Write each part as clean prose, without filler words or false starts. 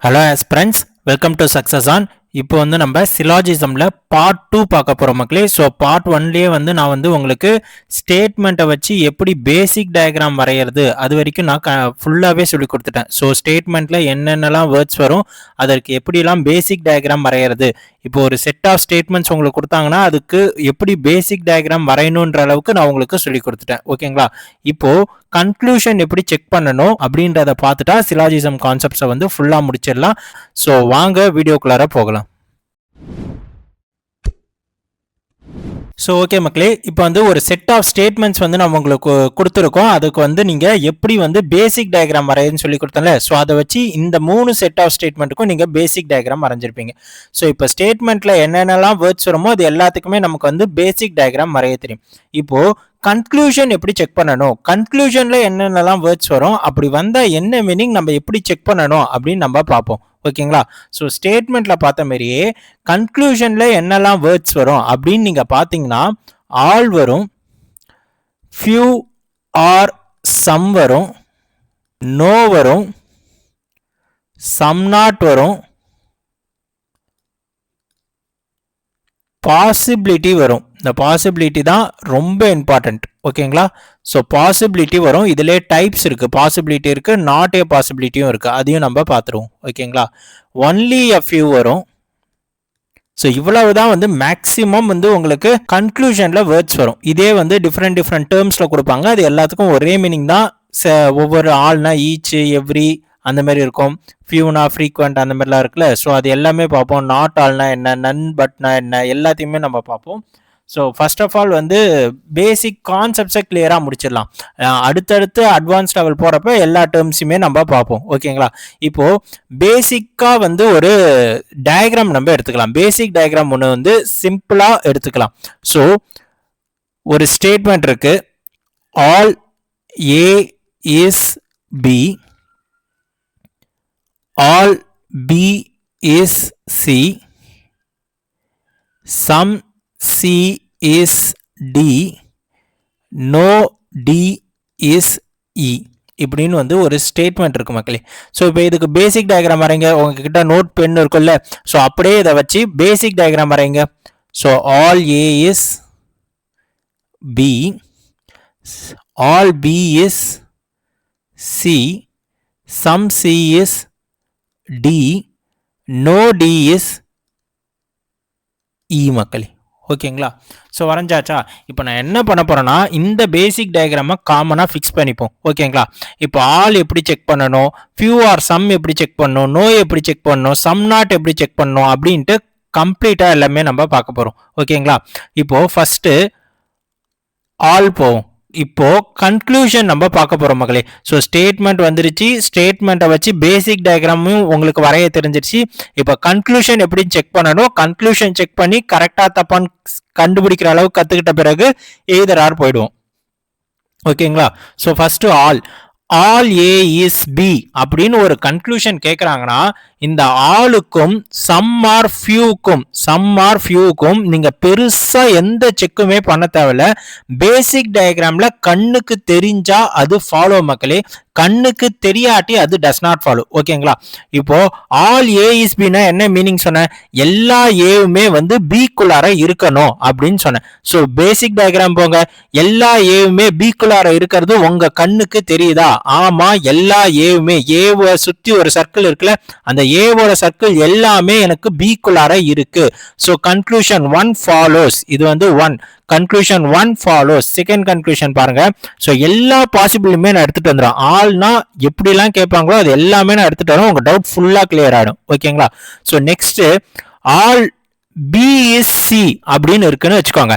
Hello aspirants, welcome to success on. இப்போ நம்ம சிலாஜிசமில் part 2 பார்க்க போகிறோம் மக்களே. ஸோ பார்ட் 1லேயே நான் உங்களுக்கு ஸ்டேட்மெண்ட்டை வச்சு எப்படி பேசிக் டயக்ராம் வரைகிறது அது வரைக்கும் நான் ஃபுல்லாகவே சொல்லி கொடுத்துட்டேன். ஸோ ஸ்டேட்மெண்ட்டில் என்னென்னலாம் வேர்ட்ஸ் வரும், அதற்கு எப்படிலாம் பேசிக் டயக்ராம் வரைகிறது, இப்போ ஒரு செட் ஆஃப் ஸ்டேட்மெண்ட்ஸ் உங்களுக்கு கொடுத்தாங்கன்னா அதுக்கு எப்படி பேசிக் டயக்ராம் வரையணுன்ற அளவுக்கு நான் உங்களுக்கு சொல்லி கொடுத்துட்டேன். ஓகேங்களா? இப்போது கன்க்ளூஷன் எப்படி செக் பண்ணணும் அப்படின்றத பார்த்துட்டா சிலாஜிசம் கான்செப்ட்ஸை ஃபுல்லாக முடிச்சிடலாம். ஸோ வாங்க வீடியோக்குள்ளார போகலாம். ஸோ ஓகே மக்களே, இப்போ ஒரு செட் ஆஃப் ஸ்டேட்மெண்ட்ஸ் நம்ம உங்களுக்கு கொடுத்துருக்கோம். அதுக்கு நீங்கள் எப்படி பேசிக் டயக்ராம் வரையன்னு சொல்லி கொடுத்தோம்ல. ஸோ அதை வச்சு இந்த 3 செட் ஆஃப் ஸ்டேட்மெண்ட்டுக்கும் நீங்கள் பேசிக் டயக்ராம் வரைஞ்சிருப்பீங்க. ஸோ இப்போ ஸ்டேட்மெண்ட்டில் என்னென்னலாம் வேர்ட்ஸ் வருமோ அது எல்லாத்துக்குமே நமக்கு பேசிக் டயக்ராம் வரைய தெரியும். இப்போது கன்க்ளூஷன் எப்படி செக் பண்ணணும், கன்க்ளூஷன்ல என்னென்னலாம் வேர்ட்ஸ் வரும், அப்படி வந்தால் என்ன மீனிங், நம்ம எப்படி செக் பண்ணணும் அப்படின்னு நம்ம பார்ப்போம். ஓகேங்களா? ஸோ ஸ்டேட்மெண்ட்ல பார்த்த மாதிரியே கன்க்ளூஷன்ல என்னெல்லாம் வேர்ட்ஸ் வரும் அப்படின்னு நீங்க பார்த்தீங்கன்னா ஆல் வரும், ஃபியூ ஆர் சம் வரும், நோ வரும், சம் நாட் வரும், பாசிபிலிட்டி வரும். இந்த பாசிபிலிட்டி தான் ரொம்ப இம்பார்ட்டன்ட். ஓகேங்களா? ஸோ பாசிபிலிட்டி வரும். இதிலே டைப்ஸ் இருக்கு, பாசிபிலிட்டி இருக்கு, நாட் ஏ பாசிபிலிட்டியும் இருக்கு. அதையும் நம்ம பார்த்துருவோம். ஓகேங்களா? ஒன்லி எ ஃபியூ வரும். ஸோ இவ்வளவுதான் மேக்ஸிமம் உங்களுக்கு கன்க்ளூஷன்ல வேர்ட்ஸ் வரும். இதே டிஃப்ரெண்ட் டேர்ம்ஸ்ல கொடுப்பாங்க. அது எல்லாத்துக்கும் ஒரே மீனிங் தான். ஒவ்வொரு ஆல்னா ஈச், எவ்ரி அந்த மாதிரி இருக்கும். ஃபியூனா ஃப்ரீக்வெண்ட் அந்த மாதிரிலாம் இருக்குல்ல. ஸோ அது எல்லாமே பார்ப்போம். நாட் ஆல்னா என்ன, நன் பட்னா என்ன, எல்லாத்தையுமே நம்ம பார்ப்போம். So first of all basic கான்செப்ட்ஸை கிளியராக முடிச்சிடலாம். அடுத்தடுத்து அட்வான்ஸ் லெவல் போகிறப்ப எல்லா டேர்ம்ஸுமே நம்ம பார்ப்போம். ஓகேங்களா? இப்போது பேசிக்காக ஒரு டயக்ராம் நம்ம எடுத்துக்கலாம். பேசிக் டயக்ராம் ஒன்று சிம்பிளாக எடுத்துக்கலாம். ஸோ ஒரு ஸ்டேட்மெண்ட் இருக்கு, all A is B, all B is C, some C is D, no D is E. இப்படின்னு ஒரு ஸ்டேட்மெண்ட் இருக்கு மக்களே. ஸோ இப்போ இதுக்கு பேசிக் டயக்ராம் வரைங்க. உங்ககிட்ட நோட் பென் இருக்குல்ல, ஸோ அப்படியே இதை வச்சு பேசிக் டயக்ராம் வரைங்க. So all A is B, all B is C, some C is D, no D is E மக்களே. ஓகேங்களா? ஸோ வரைஞ்சாச்சா? இப்போ நான் என்ன பண்ண போறேன்னா இந்த பேசிக் டயக்ராமை காமனாக ஃபிக்ஸ் பண்ணிப்போம். ஓகேங்களா? இப்போ ஆல் எப்படி செக் பண்ணணும், ஃபியூ ஆர் சம் எப்படி செக் பண்ணணும், நோ எப்படி செக் பண்ணணும், சம் நாட் எப்படி செக் பண்ணணும் அப்படின்ட்டு கம்ப்ளீட்டாக எல்லாமே நம்ம பார்க்க போகிறோம். ஓகேங்களா? இப்போ ஃபர்ஸ்ட் ஆல் போவோம். இப்போ கன்க்ளூஷன் நம்ம பார்க்க போறோம் மக்களே. ஸோ ஸ்டேட்மெண்ட் வந்துருச்சு, ஸ்டேட்மெண்ட்டை வச்சு பேசிக் டயக்ராமும் உங்களுக்கு வரைய தெரிஞ்சிருச்சு. இப்போ கன்க்ளூஷன் எப்படி செக் பண்ணணும், கன்க்ளூஷன் செக் பண்ணி கரெக்டா தப்பான்னு கண்டுபிடிக்கிற அளவுக்கு கத்துக்கிட்ட பிறகு எய்தர் ஆர் போயிடுவோம். ஓகேங்களா? So first all A is B அப்படின்னு ஒரு கன்க்ளூஷன் கேட்குறாங்கன்னா இந்த ஆளுக்கும் சம் ஆர் ஃபியூக்கும் நீங்க பெருசா எந்த செக்குமே பண்ண தேவையில்ல. பேசிக் டயக்ராம்ல கண்ணுக்கு தெரிஞ்சா அது ஃபாலோ மக்களே, கண்ணுக்கு தெரியாட்டி அது டஸ் நாட் ஃபாலோ. ஓகேங்களா? இப்போ ஆல் ஏ இஸ் பின்னா என்ன மீனிங் சொன்னேன், எல்லா ஏவுமே பிக்குள்ளார இருக்கணும் அப்படின்னு சொன்னேன். ஸோ பேசிக் டயக்ராம் போங்க, எல்லா ஏவுமே பிக்குள்ளார இருக்கிறது உங்க கண்ணுக்கு தெரியுதா? ஆமா, எல்லா ஏவுமே, ஏவை சுத்தி ஒரு சர்க்கிள் இருக்குல்ல, அந்த ஏவோட சர்க்கிள் எல்லாமே எனக்கு பிக்குள்ளார இருக்கு. So conclusion 1 follows. இது 1 கன்க்ளூஷன் 1 ஃபாலோஸ். செகண்ட் கன்க்ளூஷன் பாருங்க. ஸோ எல்லா பாசிபிளுமே நான் எடுத்துட்டு வந்துடும். ஆல்னா எப்படிலாம் கேட்பாங்களோ அது எல்லாமே நான் எடுத்துட்டு வரேன். உங்க டவுட் ஃபுல்லா கிளியர் ஆகிடும். ஓகேங்களா? So next all B is C அப்படின்னு இருக்குன்னு வச்சுக்கோங்க.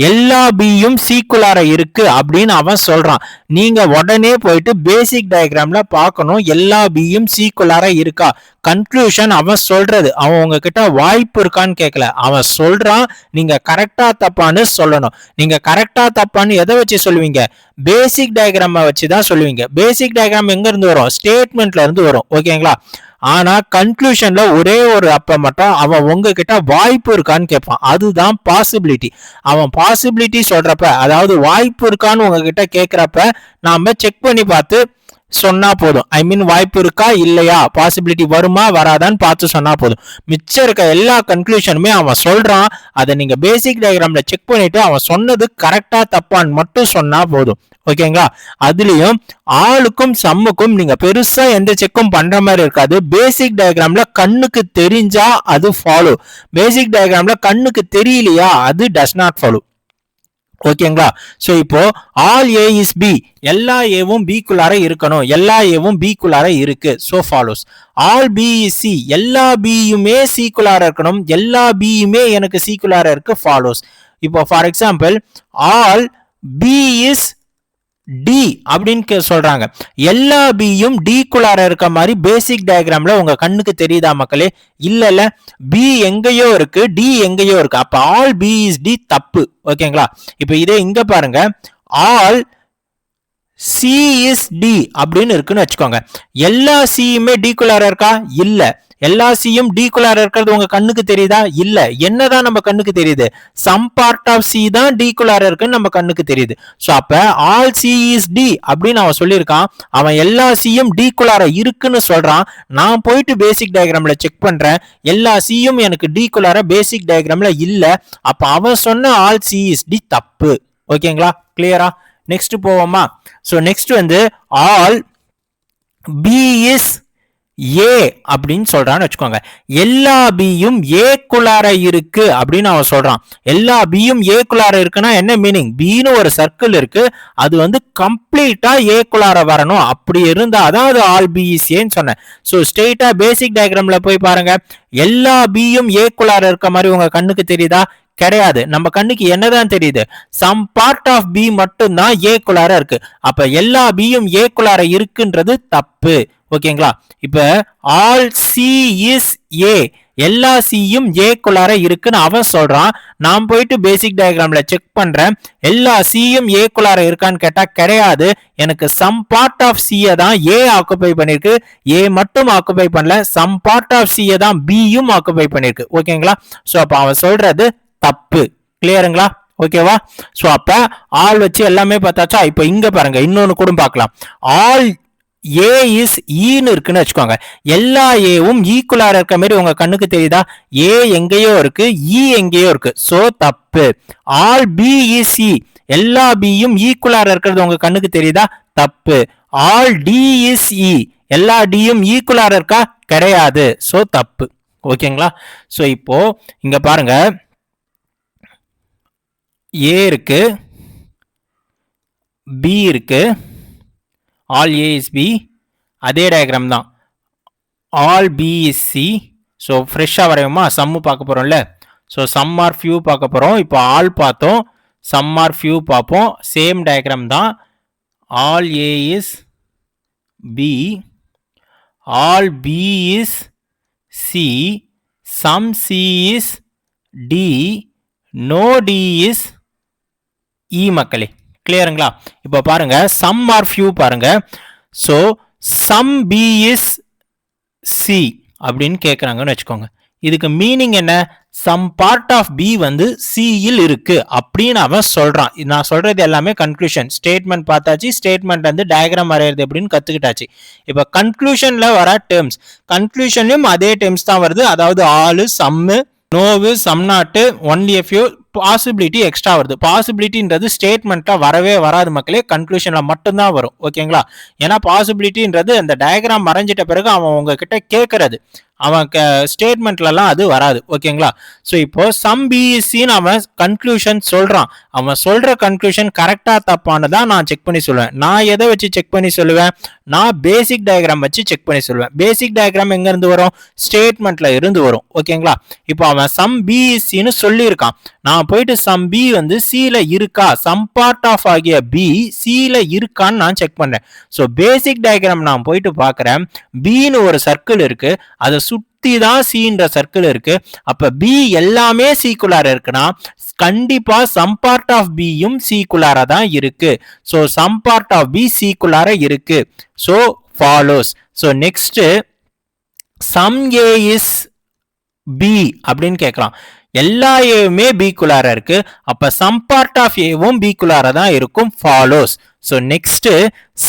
எல்லா பியும் சீக்குள்ளார இருக்கு அப்படின்னு அவன் சொல்றான். நீங்க உடனே போயிட்டு பேசிக் டயக்ராம்ல பார்க்கணும் எல்லா பியும் சீக்குள்ளார இருக்கா. கன்க்ளூஷன் அவன் சொல்றது, அவன் உங்ககிட்ட வாய்ப்பு இருக்கான்னு கேட்கல, அவன் சொல்றான். நீங்க கரெக்டா தப்பான்னு சொல்லணும். நீங்க கரெக்டா தப்பான்னு எதை வச்சு சொல்லுவீங்க, பேசிக் டயக்ராமை வச்சு தான் சொல்லுவீங்க. பேசிக் டயக்ராம் எங்க இருந்து வரும், ஸ்டேட்மெண்ட்ல இருந்து வரும். ஓகேங்களா? ஆனா கன்க்ளூஷன்ல ஒரே ஒரு அப்ப மட்டும் அவன் உங்ககிட்ட வாய்ப்பு இருக்கான்னு கேட்பான். அதுதான் பாசிபிலிட்டி. அவன் பாசிபிலிட்டி சொல்றப்ப, அதாவது வாய்ப்பு இருக்கான்னு உங்ககிட்ட கேட்கிறப்ப நாம செக் பண்ணி பார்த்து சொன்னா போதும். ஐ மீன் வாய்ப்பு இருக்கா இல்லையா, பாசிபிலிட்டி வருமா வராதான்னு பார்த்து சொன்னா போதும். மிச்சம் இருக்க எல்லா கன்க்ளூஷனுமே அவன் சொல்றான், அதை நீங்க பேசிக் டயக்ராம்ல செக் பண்ணிட்டு அவன் சொன்னது கரெக்டா தப்பான்னு மட்டும் சொன்னா போதும். ஓகேங்களா? அதுலயும் ஆளுக்கும் சம்முக்கும் நீங்க பெருசா எந்த செக்கும் பண்ற மாதிரி இருக்காது. பேசிக் டயக்ராம்ல கண்ணுக்கு தெரிஞ்சா அது ஃபாலோ, பேசிக் டயக்ராம்ல கண்ணுக்கு தெரியலையா அது டஸ் நாட் ஃபாலோ. ஓகேங்களா? சோ இப்போ ஆல் ஏ இஸ் பி, எல்லா ஏவும் பி குள்ளார இருக்கணும், எல்லா ஏவும் பி குள்ளார இருக்கு, so follows. All B is C, எல்லா பியுமே சி குள்ளார இருக்கணும், எல்லா பியுமே எனக்கு சி குள்ளார இருக்கு, ஃபாலோஸ். இப்போ for example all B is D அப்படின்னு சொல்றாங்க. எல்லா பியும் டி குள்ளார இருக்க மாதிரி பேசிக் டயக்ராம்ல உங்க கண்ணுக்கு தெரியுதா மக்களே? இல்ல, பி எங்கேயோ இருக்கு, டி எங்கேயோ இருக்கு. அப்ப ஆல் பி இஸ் டி தப்பு. ஓகேங்களா? இப்ப இதே இங்க பாருங்க, ஆல் சி இஸ் டி அப்படின்னு இருக்குன்னு வச்சுக்கோங்க. எல்லா சியுமே டி குள்ளார இருக்கா? இல்ல. எல்லா சியும் டி குள்ளார இருக்கிறது உங்க கண்ணுக்கு தெரியுதா? இல்ல. என்னதான் நம்ம கண்ணுக்கு தெரியுது? சம் பார்ட் ஆஃப் சி தான் டி குள்ளார இருக்குன்னு நம்ம கண்ணுக்கு தெரியுது. சோ அப்ப ஆல் சி இஸ் டி அப்படின்னு அவன் சொல்லியிருக்கான். அவன் எல்லா சியும் டி குள்ளார இருக்குன்னு சொல்றான். நான் போயிட்டு பேசிக் டயக்ராம்ல செக் பண்றேன், எல்லா சியும் எனக்கு டி குள்ளார பேசிக் டயக்ராம்ல இல்ல. அப்ப அவன் சொன்ன ஆல் சி இஸ் டி தப்பு. ஓகேங்களா? கிளியரா? நெக்ஸ்ட் போவோமா? சோ நெக்ஸ்ட் வந்து ஆல் பி இஸ் ஏ அப்படின்னு சொல்றான்னு வச்சுக்கோங்க. எல்லா பியும் ஏ குள்ளார இருக்கு அப்படின்னு அவன் சொல்றான். எல்லா பியும் ஏ குள்ளார இருக்குன்னா என்ன மீனிங்? பின்னு ஒரு சர்க்கிள் இருக்கு, அது வந்து கம்ப்ளீட்டா ஏ குள்ளார வரணும். அப்படி இருந்தா அதாவது ஆல் பி இஸ் ஏன்னு சொன்னேன். சோ ஸ்ட்ரெயிட்டா பேசிக் டயக்ராம்ல போய் பாருங்க, எல்லா பியும் ஏ குள்ளார இருக்க மாதிரி உங்க கண்ணுக்கு தெரியுதா? கிடையாது. நம்ம கண்ணுக்கு என்னதான் தெரியுது? சம் பார்ட் ஆஃப் பி மட்டும் தான் ஏ குள்ளார இருக்கு. அப்ப எல்லா பியும் ஏ குள்ளார இருக்குன்றது தப்பு. ஓகேங்களா? இப்ப ஆல் சி இஸ் ஏ, எல்லா சியும் ஏ குள்ளார இருக்குன்னு அவன் சொல்றான். நான் போயிட்டு பேசிக் டயக்ராம்ல செக் பண்றேன், எல்லா சியும் ஏ குள்ளார இருக்கான்னு கேட்டா கிடையாது. எனக்கு சம் பார்ட் ஆஃப் சியை தான் ஏ ஆக்குபை பண்ணிருக்கு, ஏ மட்டும் ஆக்குபை பண்ணல, சம் பார்ட் ஆஃப் சியை தான் பியும் ஆக்குபை பண்ணிருக்கு. ஓகேங்களா? சோ அப்ப அவன் சொல்றது தப்பு. கிளியருங்களா? ஓகேவா? சோ அப்ப ஆல் வச்சு எல்லாமே பார்த்தாச்சா? இப்ப இங்க பாருங்க, இன்னொன்னு கூட பார்க்கலாம். ஆல் ஏ இஸ் ஈன்னு இருக்குன்னு வச்சுக்கோங்க. எல்லா ஏவும் ஈக்குவலாக இருக்க மாதிரி உங்க கண்ணுக்கு தெரியுதா? ஏ எங்கேயோ இருக்கு, இ எங்கேயோ இருக்கு, சோ தப்பு. ஆல் பி இஸ் இ, எல்லா பியும் ஈக்குவலாக இருக்கிறது உங்க கண்ணுக்கு தெரியுதா? தப்பு. ஆல் டி இஸ் இ, எல்லா டியும் ஈக்குவலாக இருக்கா? கிடையாது, சோ தப்பு. ஓகேங்களா? சோ இப்போ இங்க பாருங்க, ஏ இருக்கு, பி இருக்கு, ஆல் ஏ இஸ் பி, அதே டயக்ராம் தான். All B is C. So ஃப்ரெஷ்ஷாக வரையுமா? சம்மு பார்க்க போகிறோம்ல. ஸோ சம் ஆர் ஃபியூ பார்க்க போகிறோம். இப்போ ஆல் பார்த்தோம், சம் ஆர் ஃபியூ பார்ப்போம். சேம் டயக்ராம் தான். All A is B, all B is C, some C is D, no D is E மக்களே. கிளியருங்களா? இப்போ பாருங்க, சம் ஆர் ஃபியூ பாருங்க. So some B is C அப்படின்னு கேட்குறாங்கன்னு வச்சுக்கோங்க. இதுக்கு மீனிங் என்ன? சம் பார்ட் ஆஃப் பி வந்து சியில் இருக்கு அப்படின்னு அவன் சொல்றான். நான் சொல்றது எல்லாமே கன்க்ளூஷன். ஸ்டேட்மெண்ட் பார்த்தாச்சு, ஸ்டேட்மெண்ட் வந்து டயக்ராம் வரைகிறது எப்படின்னு கத்துக்கிட்டாச்சு. இப்போ கன்க்ளூஷன்ல வர டேர்ம்ஸ், கன்க்ளூஷன்லயும் அதே டேர்ம்ஸ் தான் வருது. அதாவது ஆலு, சம்மு, நோவு, சம் நாட்டு, only F U, possibility extra வருது. பாசிபிலிட்டின்றது ஸ்டேட்மெண்ட்ல வரவே வராது மக்களே, கன்க்ளூஷன்ல மட்டும்தான் வரும். ஓகேங்களா? ஏன்னா பாசிபிலிட்டின்றது அந்த டயக்ராம் வரைஞ்சிட்ட பிறகு அவன் உங்ககிட்ட கேட்கறது, அவன் ஸ்டேட்மெண்ட்லாம் அது வராது. ஓகேங்களா? ஸோ இப்போ சம் பிஎஸ்சின்னு அவன் கன்க்ளூஷன் சொல்றான். அவன் சொல்ற கன்க்ளூஷன் கரெக்டா தப்பானதான் நான் செக் பண்ணி சொல்லுவேன். நான் எதை வச்சு செக் பண்ணி சொல்லுவேன்? நான் பேசிக் டயக்ராம் வச்சு செக் பண்ணி சொல்லுவேன். பேசிக் டயக்ராம் எங்க இருந்து வரும்? ஸ்டேட்மெண்ட்ல இருந்து வரும். ஓகேங்களா? இப்போ அவன் சம் பிஎஸ்சின்னு சொல்லியிருக்கான். நான் போயிட்டு சம் பி வந்து சில இருக்கா, சம் பார்ட் ஆஃப் ஆகிய பி சில இருக்கான்னு நான் செக் பண்றேன். ஸோ பேசிக் டயக்ராம் நான் போயிட்டு பார்க்குறேன், பின்னு ஒரு சர்க்கிள் இருக்கு, அதை சுத்தி தான் சின்ற சர்க்கிள் இருக்கு. அப்ப பி எல்லாமே சீக்குலார இருக்குன்னா கண்டிப்பா சம் பார்ட் ஆஃப் பியும் சீக்குலாரா தான் இருக்கு. So some part of B சீக்குலார இருக்கு. So follows. So next some A is B அப்படின்னு கேட்கலாம். எல்லா ஏவுமே பிக்குள்ளார இருக்கு. அப்ப சம் பார்ட் ஆஃப் ஏவும் பிக்குள்ளார தான் இருக்கும். Follows. So next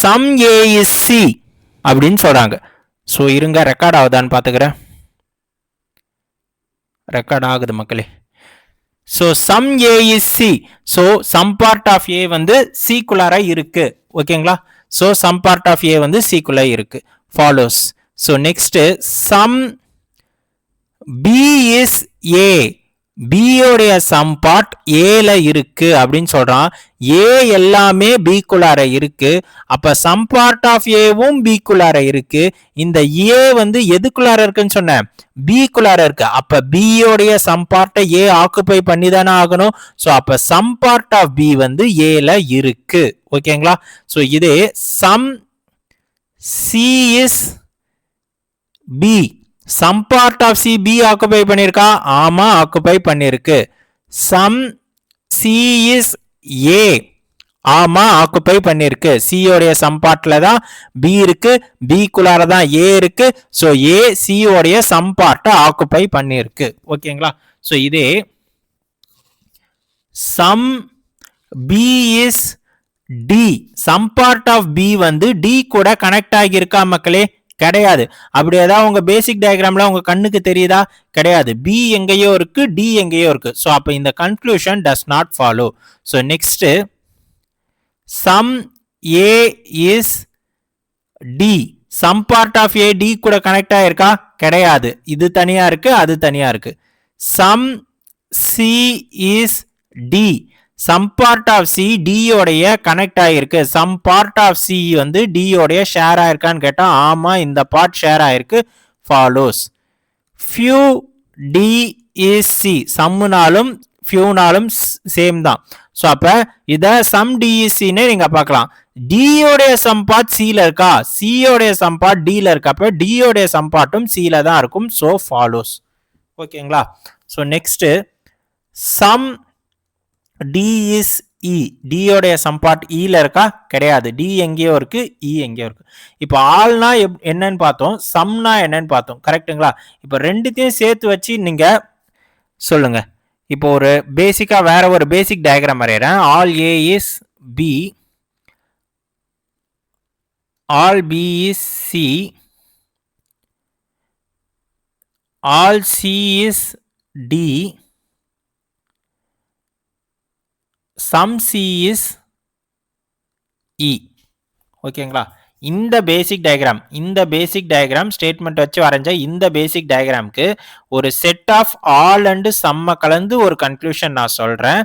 some A is C அப்படின்னு சொல்றாங்க. ஸோ இருங்க, ரெக்கார்ட் ஆகுதான்னு பார்த்துக்கிறேன். ரெக்கார்ட் ஆகுது மக்களே. So some A is C. So some part of A வந்து சிக்குள்ளார இருக்கு. ஓகேங்களா? So some part of A வந்து சிக்குள்ள இருக்கு. Follows. So next some B is A. B உடைய சம் பார்ட் ஏல இருக்கு அப்படின்னு சொல்றான். ஏ எல்லாமே பிக்குள்ளார இருக்கு. அப்ப சம் பார்ட் ஆஃப் ஏவும் பிக்குள்ளார இருக்கு. இந்த ஏ வந்து எதுக்குள்ளார இருக்குன்னு சொன்னேன்? பிக்குள்ளார இருக்கு. அப்ப பி உடைய சம் பார்ட்டை ஏ ஆக்குபை பண்ணி தானே ஆகணும். ஸோ அப்ப சம் பார்ட் ஆஃப் பி வந்து ஏல இருக்கு. ஓகேங்களா? ஸோ இதே some C is B. Some part of C B occupy பண்ணிருக்கா? ஆமா, ஆக்குபை பண்ணிருக்கு. Some C is A. ஆமா, ஆக்குபை பண்ணிருக்கு. சி உடைய சம் பார்ட்ல தான் பி இருக்கு, பி குள்ளார தான் ஏ இருக்கு. ஸோ ஏ சி உடைய சம் பார்ட்டை ஆக்குபை பண்ணிருக்கு. ஓகேங்களா? ஸோ இதே some B is D. Some part of B வந்து டி கூட கனெக்ட் ஆகியிருக்கா மக்களே? கிடையாது. அப்படி ஏதாவது உங்க பேசிக் டயக்ராம்ல உங்க கண்ணுக்கு தெரியுதா? கிடையாது. பி எங்கேயோ இருக்கு, டி எங்கேயோ இருக்கு. ஸோ அப்ப இந்த conclusion does not follow. So next some A is D. Some part of A D கூட கனெக்ட் ஆயிருக்கா? கிடையாது. இது தனியா இருக்கு, அது தனியா இருக்கு. Some C is D. Some part of C D உடைய கனெக்ட் ஆயிருக்கு. சம் பார்ட் ஆஃப் சி வந்து டி உடைய ஷேர் ஆயிருக்கான்னு கேட்டா ஆமா, இந்த பார்ட் ஷேர் ஆயிருக்கு. Follows. Few D is C. சம்முனாலும் ஃபியூனாலும் சேம் தான். ஸோ அப்ப இத சம் டி இஸ் சின்னு நீங்க பார்க்கலாம். டி உடைய சம் பார்ட் சில இருக்கா? சி உடைய சம் பார்ட் டில இருக்கா? அப்ப டி உடைய சம் பார்ட்டும் சில தான் இருக்கும். So follows. ஓகேங்களா? So next some D is E. D உடைய சம் பார்ட் இல இருக்கா? கிடையாது. டி எங்கேயோ இருக்கு, இ எங்கேயோ இருக்கு. இப்போ ஆல்னா என்னன்னு பார்த்தோம், சம்னா என்னன்னு பார்த்தோம். கரெக்ட்டுங்களா? இப்போ ரெண்டுத்தையும் சேர்த்து வச்சு நீங்க சொல்லுங்க. இப்போ ஒரு பேசிக்கா வேற ஒரு பேசிக் டயக்ராம் வரையறேன். All A is B, all B is C, all C is D, some C is E. ஓகேங்களா? இந்த பேசிக் டயக்ராம் ஸ்டேட்மெண்ட் வச்சு வரைஞ்ச இந்த பேசிக் டயக்ராம்க்கு ஒரு செட் ஆஃப் ஆல் அண்ட் சம்ம கலந்து ஒரு கன்க்ளூஷன் நான் சொல்றேன்.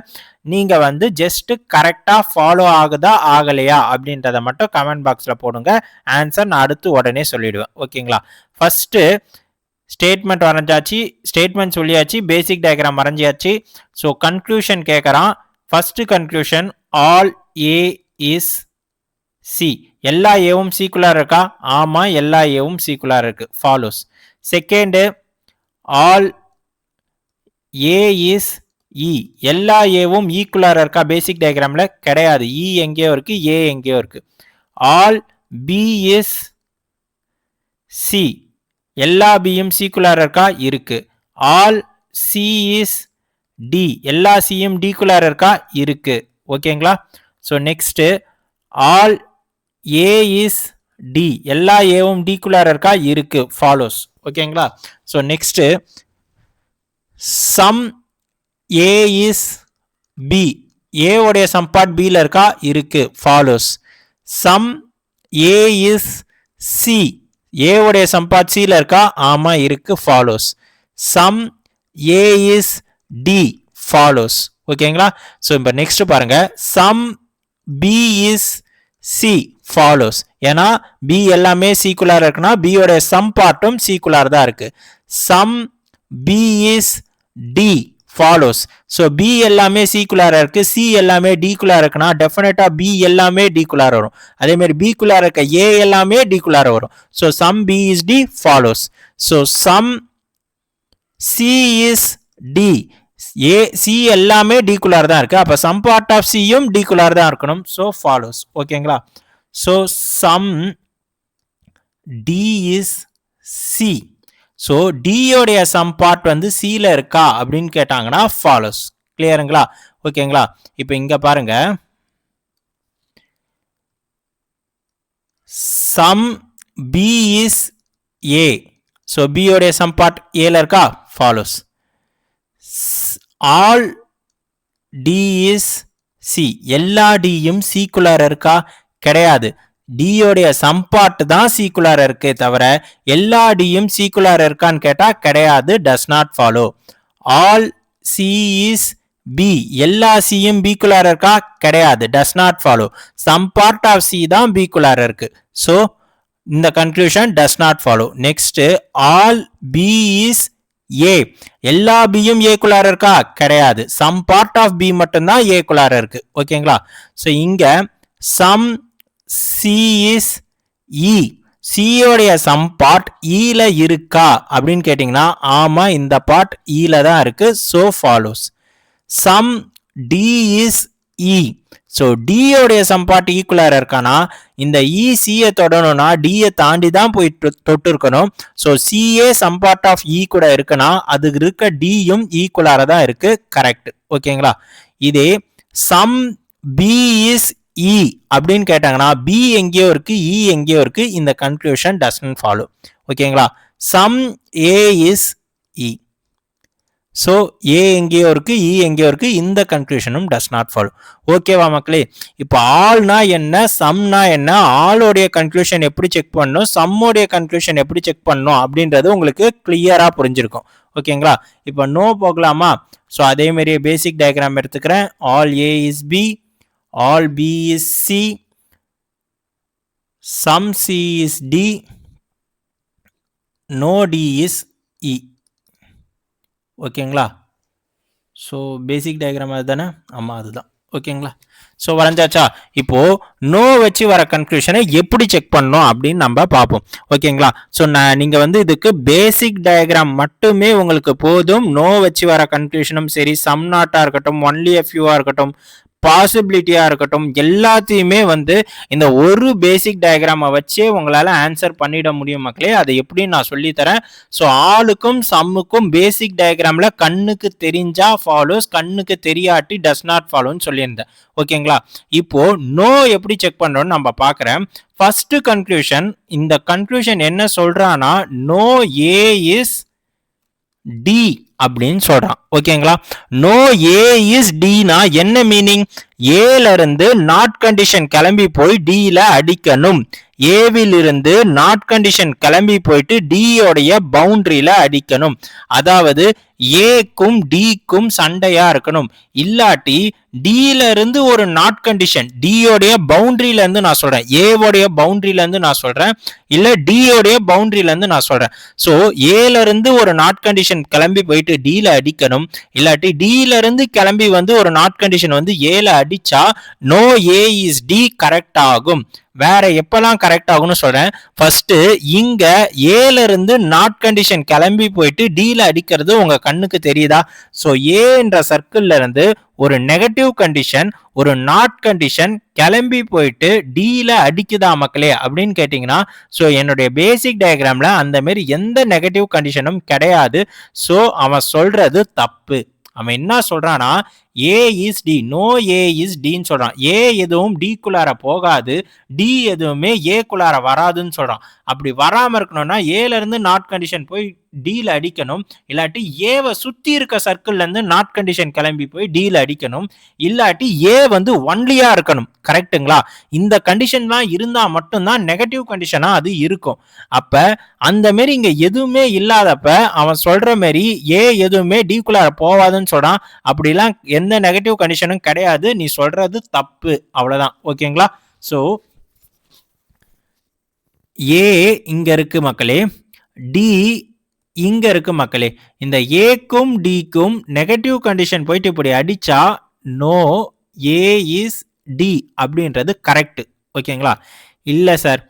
நீங்க வந்து ஜஸ்ட் கரெக்டா ஃபாலோ ஆகுதா ஆகலையா அப்படின்றத மட்டும் கமெண்ட் பாக்ஸ்ல போடுங்க. ஆன்சர் நான் அடுத்து உடனே சொல்லிடுவேன். ஓகேங்களா? ஃபர்ஸ்ட் ஸ்டேட்மெண்ட் வரைஞ்சாச்சு, ஸ்டேட்மெண்ட் சொல்லியாச்சு, பேசிக் டயக்ராம் வரைஞ்சாச்சு. ஸோ கன்க்ளூஷன் கேட்கறான். First conclusion all A is C. எல்லா ஏவும் சிக்குள்ளார இருக்கா? ஆமா, எல்லா ஏவும் சிக்குள்ளார இருக்கு. Follows. Second all A is E. எல்லா ஏவும் ஈக்குள்ளார இருக்கா? பேசிக் டயக்ராம்ல கிடையாது. இ எங்கேயோ இருக்கு, ஏ எங்கேயோ இருக்கு. All B is C. எல்லா பியும் சிக்குள்ளார இருக்கா? இருக்கு. All C is D. எல்லா சியும் டிக்குள்ளார இருக்கா? இருக்கு. ஓகேங்களா? So next all A is D. எல்லா ஏவும் டிக்குள்ளார இருக்கா? இருக்கு. ஃபாலோஸ். ஓகேங்களா? So next some A is B. A உடைய சம் பார்ட் பில இருக்கா? இருக்கு. Follows. Some A is C. A உடைய சம் பார்ட் சில இருக்கா? ஆமா, இருக்கு. Follows. Some A is D. Follows. ஓகேங்களா? ஸோ இப்போ நெக்ஸ்ட் பாருங்க. Some B is C. Follows. ஏன்னா பி எல்லாமே சிக்குள்ளார இருக்குன்னா பி உடைய சம் பார்ட்டும் சிக்குள்ளார தான் இருக்கு. Some B is D. Follows. So B எல்லாமே சிக்குள்ளார இருக்கு, சி எல்லாமே டிக்குள்ளார இருக்குன்னா டெஃபினட்டா பி எல்லாமே டிக்குள்ளார வரும். அதே மாதிரி பி குள்ளார இருக்க ஏ எல்லாமே டிக்குள்ளார வரும். So some B is D. Follows. So some C is D. A C எல்லாமே டிக்குள்ளார தான் இருக்கு. அப்ப சம் பார்ட் ஆஃப் சியும் டிக்குள்ளார தான் இருக்கணும். So follows. ஓகேங்களா? So some D is C. So டியோடைய சம் பார்ட் வந்து சில இருக்கா அப்படின்னு கேட்டாங்கன்னா ஃபாலோஸ். கிளியருங்களா? ஓகேங்களா? இப்போ இங்க பாருங்க, some B is A. So பியோடைய சம் பார்ட் ஏல இருக்கா? Follows. All D is C. எல்லா டியும் சீக்குலர் இருக்கா? கிடையாது. டியோடைய சம்பார்ட் தான் சீக்குலர் இருக்கே தவிர எல்லா டியும் சீக்குலர் இருக்கான்னு கேட்டா கிடையாது. Does not follow. All C is B. எல்லா சியும் பிக்குலர் இருக்கா? கிடையாது. Does not follow. Some part of C தான் பிக்குலர் இருக்கு. ஸோ இந்த conclusion does not follow. Next, all B is A. எல்லா பியும் ஏக்குலார் இருக்கா? கிடையாது. சம் பார்ட் ஆஃப் பி மட்டும்தான் ஏக்குலார் இருக்கு. ஓகேங்களா? ஸோ இங்க சம் சி இஸ் இ. சியோடைய சம் பார்ட் ஈல இருக்கா அப்படின்னு கேட்டீங்கன்னா ஆமா, இந்த பார்ட் ஈல தான் இருக்கு. So follows. Some D is E. So டியோடைய சம் பார்ட் ஈக்குலர் இருக்கானா இந்த இ சியை தொடணும்னா டியை தாண்டி தான் போய் தொட்டு இருக்கணும். So C A some part of E கூட இருக்குன்னா அது இருக்க டியும் ஈக்குலரா தான் இருக்கு. கரெக்ட். ஓகேங்களா? இதே சம் பி இஸ் இ அப்படின்னு கேட்டாங்கன்னா பி எங்கேயோ இருக்கு, இ எங்கேயோ இருக்கு. இந்த கன்க்ளூஷன் டஸ்ன்ட் ஃபாலோ. ஓகேங்களா? Some A is E. So A எங்கேயோ இருக்கு, இ எங்கேயோ இருக்கு. இந்த கன்க்ளூஷனும் டஸ் நாட் ஃபாலோ. ஓகேவா மக்களே? இப்போ ஆல்னா என்ன, சம்னா என்ன, ஆலோடைய கன்க்ளூஷன் எப்படி செக் பண்ணணும், சம்மோடைய கன்க்ளூஷன் எப்படி செக் பண்ணணும் அப்படின்றது உங்களுக்கு கிளியரா புரிஞ்சிருக்கும். ஓகேங்களா? இப்போ நோ போகலாமா? ஸோ அதே மாதிரியே பேசிக் டயக்ராம் எடுத்துக்கிறேன். All A is B, all B is C, sum C is D, no D is E. ஓகேங்களா? ஸோ பேசிக் டயக்ராம் அதுதானே? ஆமாம், அதுதான். ஓகேங்களா? ஸோ வரைஞ்சாச்சா? இப்போ நோ வச்சு வர கன்க்ளூஷனை எப்படி செக் பண்ணணும் அப்படின்னு நம்ம பார்ப்போம். ஓகேங்களா? ஸோ நீங்கள் வந்து இதுக்கு பேசிக் டயக்ராம் மட்டுமே உங்களுக்கு போதும். நோ வச்சு வர கன்க்ளூஷனும் சரி, சம் நாட்டாக இருக்கட்டும், ஒன்லி எ ஃபியூவாக இருக்கட்டும், பாசிபிலிட்டியா இருக்கட்டும், எல்லாத்தையுமே வந்து இந்த ஒரு பேசிக் டயக்ராமை வச்சே உங்களால ஆன்சர் பண்ணிட முடியும் மக்களே. அதை எப்படின்னு நான் சொல்லித்தரேன். ஸோ ஆளுக்கும் சம்முக்கும் பேசிக் டயக்ராம்ல கண்ணுக்கு தெரிஞ்சா ஃபாலோஸ், கண்ணுக்கு தெரியாட்டி டஸ் நாட் ஃபாலோன்னு சொல்லியிருந்தேன். ஓகேங்களா? இப்போ நோ எப்படி செக் பண்றோம்னு நம்ம பார்க்குறேன். ஃபர்ஸ்ட் கன்க்ளூஷன், இந்த கன்க்ளூஷன் என்ன சொல்றான்னா நோ ஏ இஸ் டி அப்படின்னு சொல்றான். ஓகேங்களா? நோ ஏ இஸ் டினா என்ன மீனிங்? ஏல இருந்து நாட் கண்டிஷன் கிளம்பி போய் டில அடிக்கணும். ஏவில் இருந்து நாட் கண்டிஷன் கிளம்பி போயிட்டு டியோடைய பவுண்டரியில அடிக்கணும். அதாவது ஏக்கும் டிக்கும் சண்டையா இருக்கணும். இல்லாட்டி டில இருந்து ஒரு நாட் கண்டிஷன், டியோடைய பவுண்டரியில இருந்து நான் சொல்றேன், ஏவோடைய பவுண்டரியில இருந்து நான் சொல்றேன், இல்ல டியோடைய பவுண்டரியில இருந்து நான் சொல்றேன். சோ ஏல இருந்து ஒரு நாட் கண்டிஷன் கிளம்பி போயிட்டு டில அடிக்கணும். இல்லாட்டி டில இருந்து கிளம்பி வந்து ஒரு நாட் கண்டிஷன் வந்து ஏல அடிச்சா no A is D correct ஆகும். வேற எப்பெல்லாம் கரெக்ட் ஆகும்னு சொல்றேன். ஃபர்ஸ்ட் இங்க ஏல இருந்து நாட் கண்டிஷன் கிளம்பி போயிட்டு டில அடிக்கிறது உங்க கண்ணுக்கு தெரியுதா? சோ ஏன்ற சர்க்கிள்ல இருந்து ஒரு நெகட்டிவ் கண்டிஷன், ஒரு நாட் கண்டிஷன் கிளம்பி போயிட்டு டில அடிக்குதா மக்களே அப்படின்னு கேட்டீங்கன்னா, ஸோ என்னுடைய பேசிக் டயக்ராம்ல அந்த மாதிரி எந்த நெகட்டிவ் கண்டிஷனும் கிடையாது. ஸோ அவன் சொல்றது தப்பு. அவன் என்ன சொல்றான்னா A is D, no A is டின்னு சொல்றான். ஏ எதுவும் டி குள்ளார போகாது, டி எதுவுமே ஏ குள்ளார வராதுன்னு சொல்றான். அப்படி வராம இருக்கணும்னா ஏல இருந்து நாட் கண்டிஷன் போய் டில அடிக்கணும். இல்லாட்டி ஏவை சுத்தி இருக்க சர்க்கிள்ல இருந்து நாட் கண்டிஷன் கிளம்பி போய் டில அடிக்கணும். இல்லாட்டி ஏ வந்து ஒன்லியா இருக்கணும். கரெக்டுங்களா? இந்த கண்டிஷன்லாம் இருந்தா மட்டும்தான் நெகட்டிவ் கண்டிஷனா அது இருக்கும். அப்ப அந்த மாரி இங்க எதுவுமே இல்லாதப்ப அவன் சொல்ற மாதிரி ஏ எதுவுமே டி குள்ளார போவாதுன்னு சொல்றான். அப்படிலாம் எந்த நெகட்டிவ் கண்டிஷனும் கிடையாது. நீ சொல்றது தப்பு. அவ்வளவுதான். ஓகேங்களா? சோ ஏ இங்க இருக்கு மக்களே, டி இங்க இருக்கு மக்களே. இந்த ஏக்கும் டிக்கும் நெகட்டிவ் கண்டிஷன் போயிட்டு இப்படி அடிச்சா நோ ஏ இஸ் டி அப்படின்றது கரெக்ட். ஓகேங்களா? இல்ல சார்,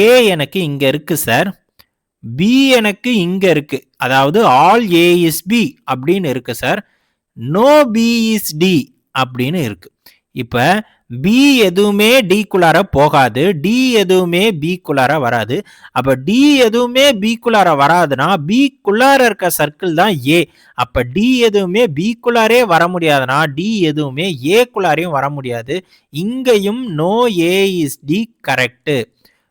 ஏ எனக்கு இங்க இருக்கு சார், பி எனக்கு இங்க இருக்கு, அதாவது ஆல் ஏ இஸ் பி அப்படின்னு இருக்கு sir, no B is D அப்படின்னு இருக்கு. இப்ப பி எதுவுமே டிக்குள்ளார போகாது, டி எதுவுமே பிக்குள்ளார வராது. அப்ப டி எதுவுமே பிக்குள்ளார வராதுன்னா பிக்குள்ளார இருக்க சர்க்கிள் தான் ஏ. அப்ப டி எதுவுமே பிக்குள்ளாரே வர முடியாதுன்னா டி எதுவுமே ஏக்குள்ளாரையும் வர முடியாது. இங்கேயும் no A is D correct.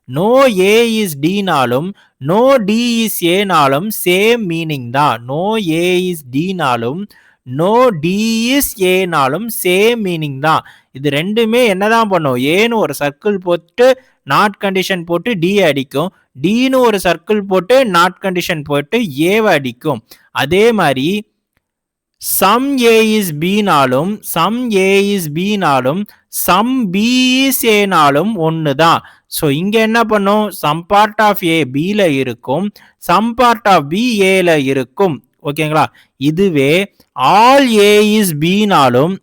No A is டினாலும் நோ டி இஸ் ஏனாலும் சேம் மீனிங் தான். நோ ஏ இஸ் டினாலும் நோ டி இஸ் ஏனாலும் சேம் மீனிங் தான். இது ரெண்டுமே என்னதான் பண்ணும், ஏன்னு ஒரு சர்க்கிள் போட்டு நாட் கண்டிஷன் போட்டு டி அடிக்கும், டின்னு ஒரு சர்க்கிள் போட்டு நாட் கண்டிஷன் போட்டு ஏவை அடிக்கும். அதே மாதிரி சம் ஏ இஸ் பினாலும் சம் ஏ இஸ் பினாலும் சம் பி இஸ் ஏனாலும் ஒன்று தான். ஸோ இங்கே என்ன பண்ணும், சம் பார்ட் ஆஃப் ஏ பியில் இருக்கும், சம் பார்ட் ஆஃப் பி ஏல இருக்கும். ஓகேங்களா? இதுவே ஆல் ஏ இஸ் பினாலும்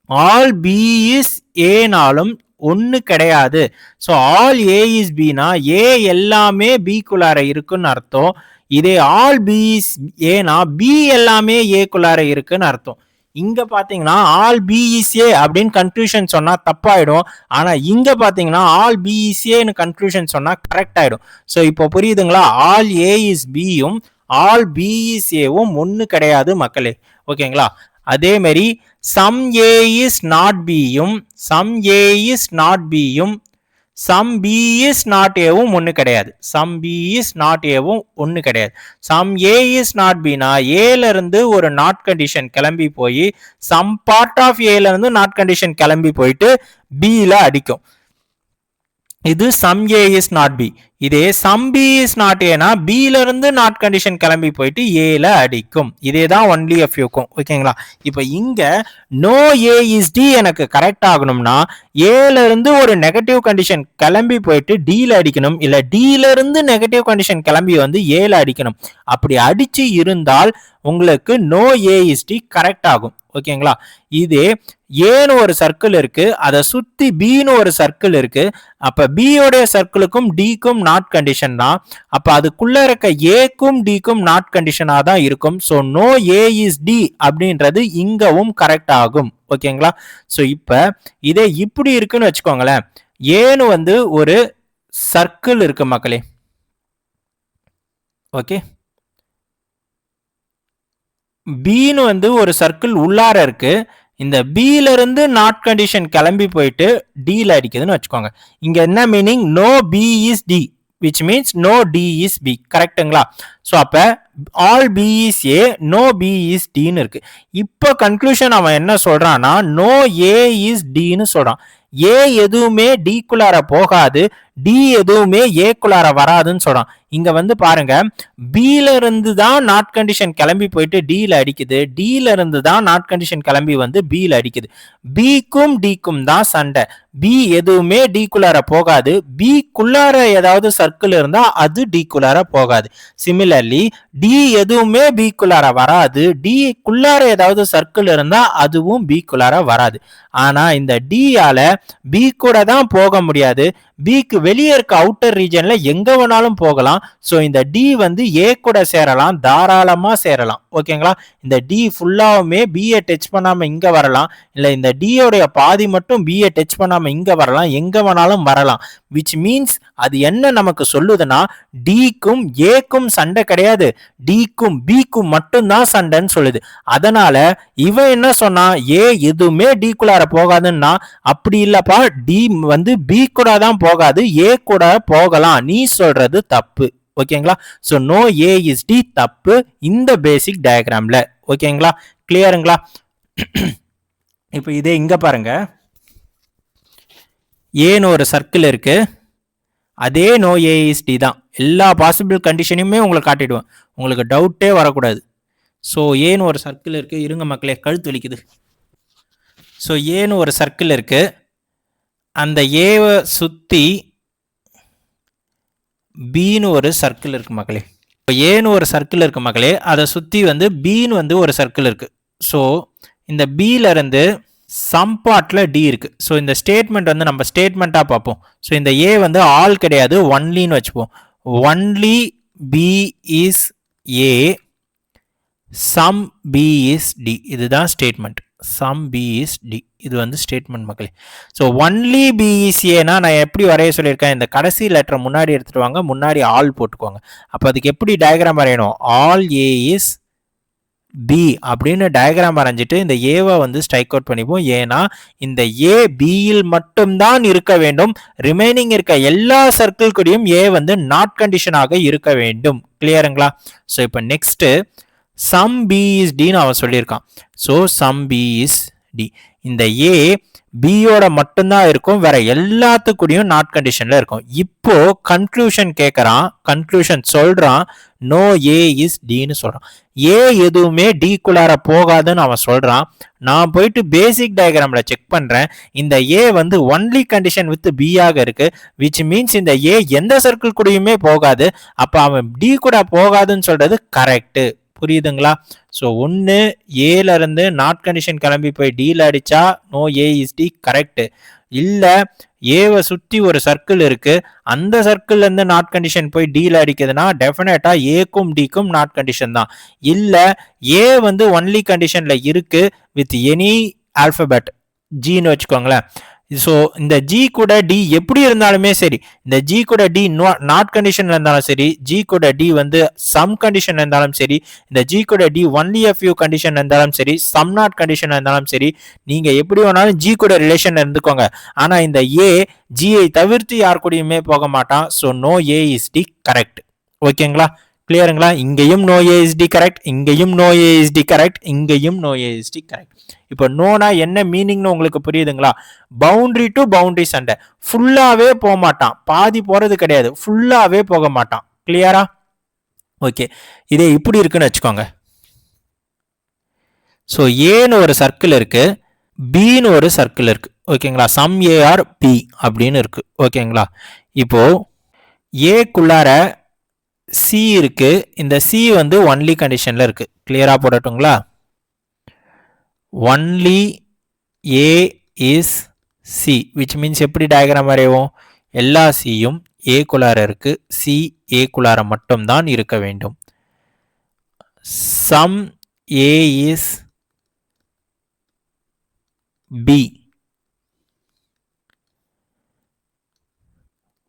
ஆல் பி இஸ் ஏனாலும் ஒன்று கிடையாது. ஸோ ஆல் ஏ இஸ் பினா ஏ எல்லாமே பிக்குள்ளார இருக்குன்னு அர்த்தம். இதே ஆல் பி இஸ் ஏனா பி எல்லாமே ஏக்குள்ளார இருக்குன்னு அர்த்தம். இங்க பாத்தீங்கன்னா ஆல் பி இஸ் ஏ அப்படின்னு கன்க்ளூஷன் சொன்னா தப்பாயிடும். ஆனா இங்க பாத்தீங்கன்னா ஆல் பி இஸ் ஏன்னு கன்க்ளூஷன் சொன்னா கரெக்ட் ஆயிடும். ஸோ இப்போ புரியுதுங்களா? ஆல் ஏ இஸ் பியும் ஆல் பி இஸ் ஏவும் ஒன்று கிடையாது மக்களே. ஓகேங்களா? அதே மாதிரி சம் ஏ இஸ் நாட் பியும் சம் ஏ இஸ் நாட் பியும் சம் பி இஸ் நாட் ஏவும் ஒன்று கிடையாது. சம் பி இஸ் நாட் ஏவும் ஒன்று கிடையாது. சம் ஏ இஸ் நாட் பினா ஏல இருந்து ஒரு நாட் கண்டிஷன் கிளம்பி போய் சம் பார்ட் ஆஃப் ஏல இருந்து நாட் கண்டிஷன் கிளம்பி போயிட்டு பில அடிக்கும். இது some A is not B. இதே சம் பி இஸ் நாட் ஏனா பில இருந்து நாட் கண்டிஷன் கிளம்பி போயிட்டு ஏல அடிக்கும். இதே தான் ஒன்லி எஃப் யூக்கும். ஓகேங்களா? இப்போ இங்க நோ ஏ இஸ் டி எனக்கு கரெக்ட் ஆகணும்னா ஏல இருந்து ஒரு நெகட்டிவ் கண்டிஷன் கிளம்பி போயிட்டு டில அடிக்கணும், இல்ல டில இருந்து நெகட்டிவ் கண்டிஷன் கிளம்பி வந்து ஏல அடிக்கணும். அப்படி அடிச்சு இருந்தால் உங்களுக்கு no A is D correct ஆகும். ஓகேங்களா? இதே ஏன்னு ஒரு சர்க்கிள் இருக்கு, அதை சுத்தி பின்னு ஒரு சர்க்கிள் இருக்கு. அப்ப பியோடைய சர்க்கிளுக்கும் டிக்கும் நாட் கண்டிஷன் தான். அப்ப அதுக்குள்ள இருக்க ஏக்கும் டிக்கும் நாட் கண்டிஷனா தான் இருக்கும். So no A is D அப்படின்றது இங்கவும் கரெக்ட் ஆகும். ஓகேங்களா? ஸோ இப்ப இதே இப்படி இருக்குன்னு வச்சுக்கோங்களேன். ஏன்னு வந்து ஒரு சர்க்கிள் இருக்கு மக்களே. ஓகே, பின்னு வந்து ஒரு சர்க்கிள் உள்ளார இருக்கு. இந்த பில இருந்து நாட் கண்டிஷன் கிளம்பி போயிட்டு டில அடிக்குதுன்னு வச்சுக்கோங்க. இங்க என்ன meaning, no B is D, which means no d is b. கரெக்ட்டுங்களா? ஸோ அப்ப all b is a, no b is d ன்னு இருக்கு. இப்போ கன்க்ளூஷன் அவன் என்ன சொல்றான்னா நோ a is d ன்னு சொல்றான். ஏ எதுவுமே டிக்குள்ளார போகாது, டி எதுவுமே ஏக்குள்ளார வராதுன்னு சொல்றான். இங்க வந்து பாருங்க, பில இருந்து தான் நாட் கண்டிஷன் கிளம்பி போயிட்டு டில அடிக்குது, டில இருந்து தான் நாட் கண்டிஷன் கிளம்பி வந்து பில அடிக்குது. பிக்கும் டிக்கும் தான் சண்டை. பி எதுவுமே டிக்குள்ளார போகாது, பிக்குள்ளார ஏதாவது சர்க்கிள் இருந்தா அது டிக்குள்ளார போகாது. சிமிலர்லி டி எதுவுமே பிக்குள்ளார வராது, டிக்குள்ளார ஏதாவது சர்க்கிள் இருந்தா அதுவும் பிக்குள்ளார வராது. ஆனா இந்த டியால பி கூட தான் போக முடியாது, பிக்கு வெளியே இருக்க அவுட்டர் ரீஜன்ல எங்க வேணாலும் போகலாம். ஸோ இந்த டி வந்து ஏ கூட சேரலாம், தாராளமா சேரலாம். ஓகேங்களா? இந்த டி ஃபுல்லாவுமே பிஏ டச் பண்ணாம இங்க வரலாம், இல்ல இந்த டியோடைய பாதி மட்டும் பிஏ டச் பண்ணாம இங்க வரலாம், எங்க வேணாலும் வரலாம். விச் மீன்ஸ் அது என்ன நமக்கு சொல்லுதுன்னா டிக்கும் ஏக்கும் சண்டை கிடையாது, டிக்கும் பிக்கும் மட்டும்தான் சண்டைன்னு சொல்லுது. அதனால இவன் என்ன சொன்னா, ஏ எதுவுமே டிக்குள்ளார போகாதுன்னா அப்படி இல்லப்பா, டி வந்து பி கூட தான் போகாது, ஏ கூட போகலாம், நீ சொல்றது தப்பு. ஓகேங்களா? So no A is D தப்பு இந்த பேசிக் டயக்ராம்ல. ஓகேங்களா? கிளியருங்களா? இப்போ இதே இங்க பாருங்க, ஏன்னு ஒரு சர்க்கிள் இருக்கு, அதே நோ ஏ இஸ் டி தான். எல்லா பாசிபிள் கண்டிஷனையுமே உங்களுக்கு காட்டிடுவேன், உங்களுக்கு டவுட்டே வரக்கூடாது. ஸோ ஏன்னு ஒரு சர்க்கிள் இருக்கு, இருங்க மக்களே கழுத்து வலிக்குது. ஸோ ஏன்னு ஒரு சர்க்கிள் இருக்கு, அந்த ஏவை சுற்றி பின்னு ஒரு சர்க்கிள் இருக்கு மக்களே. இப்போ ஏன்னு ஒரு சர்க்கிள் இருக்கு மக்களே, அதை சுற்றி வந்து பின்னு வந்து ஒரு சர்க்கிள் இருக்கு. ஸோ இந்த பில இருந்து சம் பார்ட்ல டி இருக்கு. ஸோ இந்த ஸ்டேட்மெண்ட் வந்து நம்ம ஸ்டேட்மெண்ட்டாக பார்ப்போம். ஸோ இந்த ஏ வந்து ஆல் கிடையாது, ஒன்லின்னு வச்சுப்போம். Only B is A, some B is D. இதுதான் statement. Some B is D. இது வந்து ஸ்டேட்மெண்ட் மக்களே. ஸோ ஒன்லி பி இஸ் ஏனா நான் எப்படி வரைய சொல்லியிருக்கேன், இந்த கடைசி லெட்டரை முன்னாடி எடுத்துட்டு வாங்க, முன்னாடி ஆல் போட்டுக்கோங்க. அப்போ அதுக்கு எப்படி டயக்ராம் வரையணும், ஆல் ஏ இஸ் பி அப்படின்னு டயக்ராம் வரைஞ்சிட்டு இந்த ஏவை வந்து ஸ்ட்ரைக் அவுட் பண்ணிப்போம். ஏன்னா இந்த ஏ பியில் மட்டும்தான் இருக்க வேண்டும், ரிமைனிங் இருக்க எல்லா சர்க்கிள் கூடயும் ஏ வந்து நாட் கண்டிஷனாக இருக்க வேண்டும். கிளியருங்களா? ஸோ இப்போ நெக்ஸ்ட் சம் பி இஸ் டின்னு அவன் சொல்லியிருக்கான். So some B is D. இந்த ஏ பியோட மட்டும்தான் இருக்கும், வேற எல்லாத்துக்கூடயும் நாட் கண்டிஷன்ல இருக்கும். இப்போ கன்க்ளூஷன் கேட்கறான், கன்க்ளூஷன் சொல்றான், நோ ஏ இஸ் டின்னு சொல்றான். ஏ எதுவுமே டி குள்ளார போகாதுன்னு அவன் சொல்றான். நான் போயிட்டு பேசிக் டயக்ராம்ல செக் பண்றேன், இந்த ஏ வந்து ஒன்லி கண்டிஷன் வித் பி ஆக இருக்கு, விச் மீன்ஸ் இந்த ஏ எந்த சர்க்கிள் கூடயுமே போகாது. அப்ப அவன் டி கூட போகாதுன்னு சொல்றது கரெக்ட். புரியுதுங்களா? ஸோ ஒன்று ஏல இருந்து நாட் கண்டிஷன் கிளம்பி போய் டியில் அடிச்சா no A is D correct. இல்லை ஏவை சுற்றி ஒரு சர்க்கிள் இருக்கு, அந்த சர்க்கிள்ல இருந்து நாட் கண்டிஷன் போய் டியில் அடிக்குதுன்னா டெஃபினட்டா ஏக்கும் டிக்கும் நாட் கண்டிஷன் தான். இல்லை ஏ வந்து ஒன்லி கண்டிஷன்ல இருக்கு வித் எனி ஆல்பபெட் ஜின்னு வச்சுக்கோங்களேன். ஸோ இந்த ஜி கூட டி எப்படி இருந்தாலுமே சரி, இந்த ஜி கூட டி நாட் கண்டிஷன்ல இருந்தாலும் சரி, ஜி கூட டி வந்து சம் கண்டிஷன் இருந்தாலும் சரி, இந்த ஜி கூட D only a few condition இருந்தாலும் சரி, சம் நாட் கண்டிஷன் இருந்தாலும் சரி, நீங்க எப்படி வேணாலும் ஜி கூட ரிலேஷன் இருந்துக்கோங்க. ஆனா இந்த ஏ ஜியை தவிர்த்து யார் கூடயுமே போக மாட்டான். So no A is D correct. ஓகேங்களா? கிளியருங்களா? இங்கேயும் no A is D correct, இங்கேயும் no A is D correct, இங்கேயும் no A is D correct. இப்போ நோனா என்ன மீனிங்னு உங்களுக்கு புரியுதுங்களா? பவுண்டரி டு பவுண்டரி சண்டை. ஃபுல்லாவே போக மாட்டான், பாதி போறது கிடையாது, ஃபுல்லாவே போக மாட்டான். கிளியரா? ஓகே, இதே இப்படி இருக்குன்னு வச்சுக்கோங்க. ஸோ ஏன்னு ஒரு சர்க்கிள் இருக்கு, பின்னு ஒரு சர்க்கிள் இருக்கு. ஓகேங்களா? சம் ஏ ஆர் பி அப்படின்னு இருக்கு. ஓகேங்களா? இப்போ ஏக்குள்ளார சி இருக்கு, இந்த சி வந்து ஒன்லி கண்டிஷன்ல இருக்கு. கிளியரா போடட்டுங்களா? Only A is C, which means எப்படி டயக்ராம் வரைவோம், எல்லா சியும் ஏ குள்ளார இருக்கு, சி ஏ குள்ளார மட்டும்தான் இருக்க வேண்டும். Some A is B,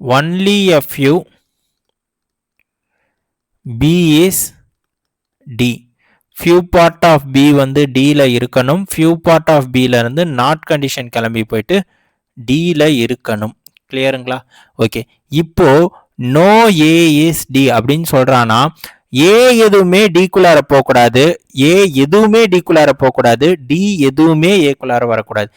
only a few b is d. few part of b வந்து d ல இருக்கணும், few part of b ல இருந்து நாட் கண்டிஷன் கிளம்பி போயிட்டு d ல இருக்கணும். கிளியருங்களா? ஓகே, இப்போ நோ ஏ இஸ் டி அப்படின்னு சொல்றானா, ஏ எதுவுமே டி குள்ளார போகக்கூடாது, ஏ எதுவுமே டி குள்ளார போகக்கூடாது, டி எதுவுமே ஏ குள்ளார வரக்கூடாது.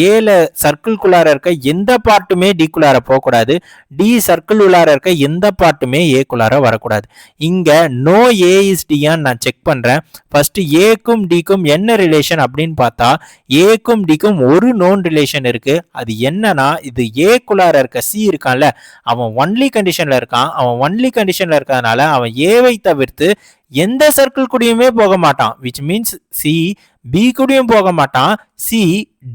ஏல சர்க்கிள் குள்ளார இருக்க எந்த பார்ட்டுமே டி குள்ளார போகக்கூடாது, டி சர்க்கிள் உள்ளார இருக்க எந்த பார்ட்டுமே ஏ குள்ளார வரக்கூடாது. இங்க நோ ஏ இஸ் டியான்னு நான் செக் பண்றேன். ஃபர்ஸ்ட் ஏக்கும் டிக்கும் என்ன ரிலேஷன் அப்படின்னு பார்த்தா, ஏக்கும் டிக்கும் ஒரு நோன் ரிலேஷன் இருக்கு. அது என்னன்னா, இது ஏ குள்ளார இருக்க சி இருக்கான்ல, அவன் ஒன்லி கண்டிஷன்ல இருக்கான். அவன் ஒன்லி கண்டிஷன்ல இருக்கிறதுனால அவன் ஏவை தவிர்த்து எந்த சர்க்கிள் கூடயுமே போக மாட்டான். விச் மீன்ஸ் சி பி கூடயும் போக மாட்டான், சி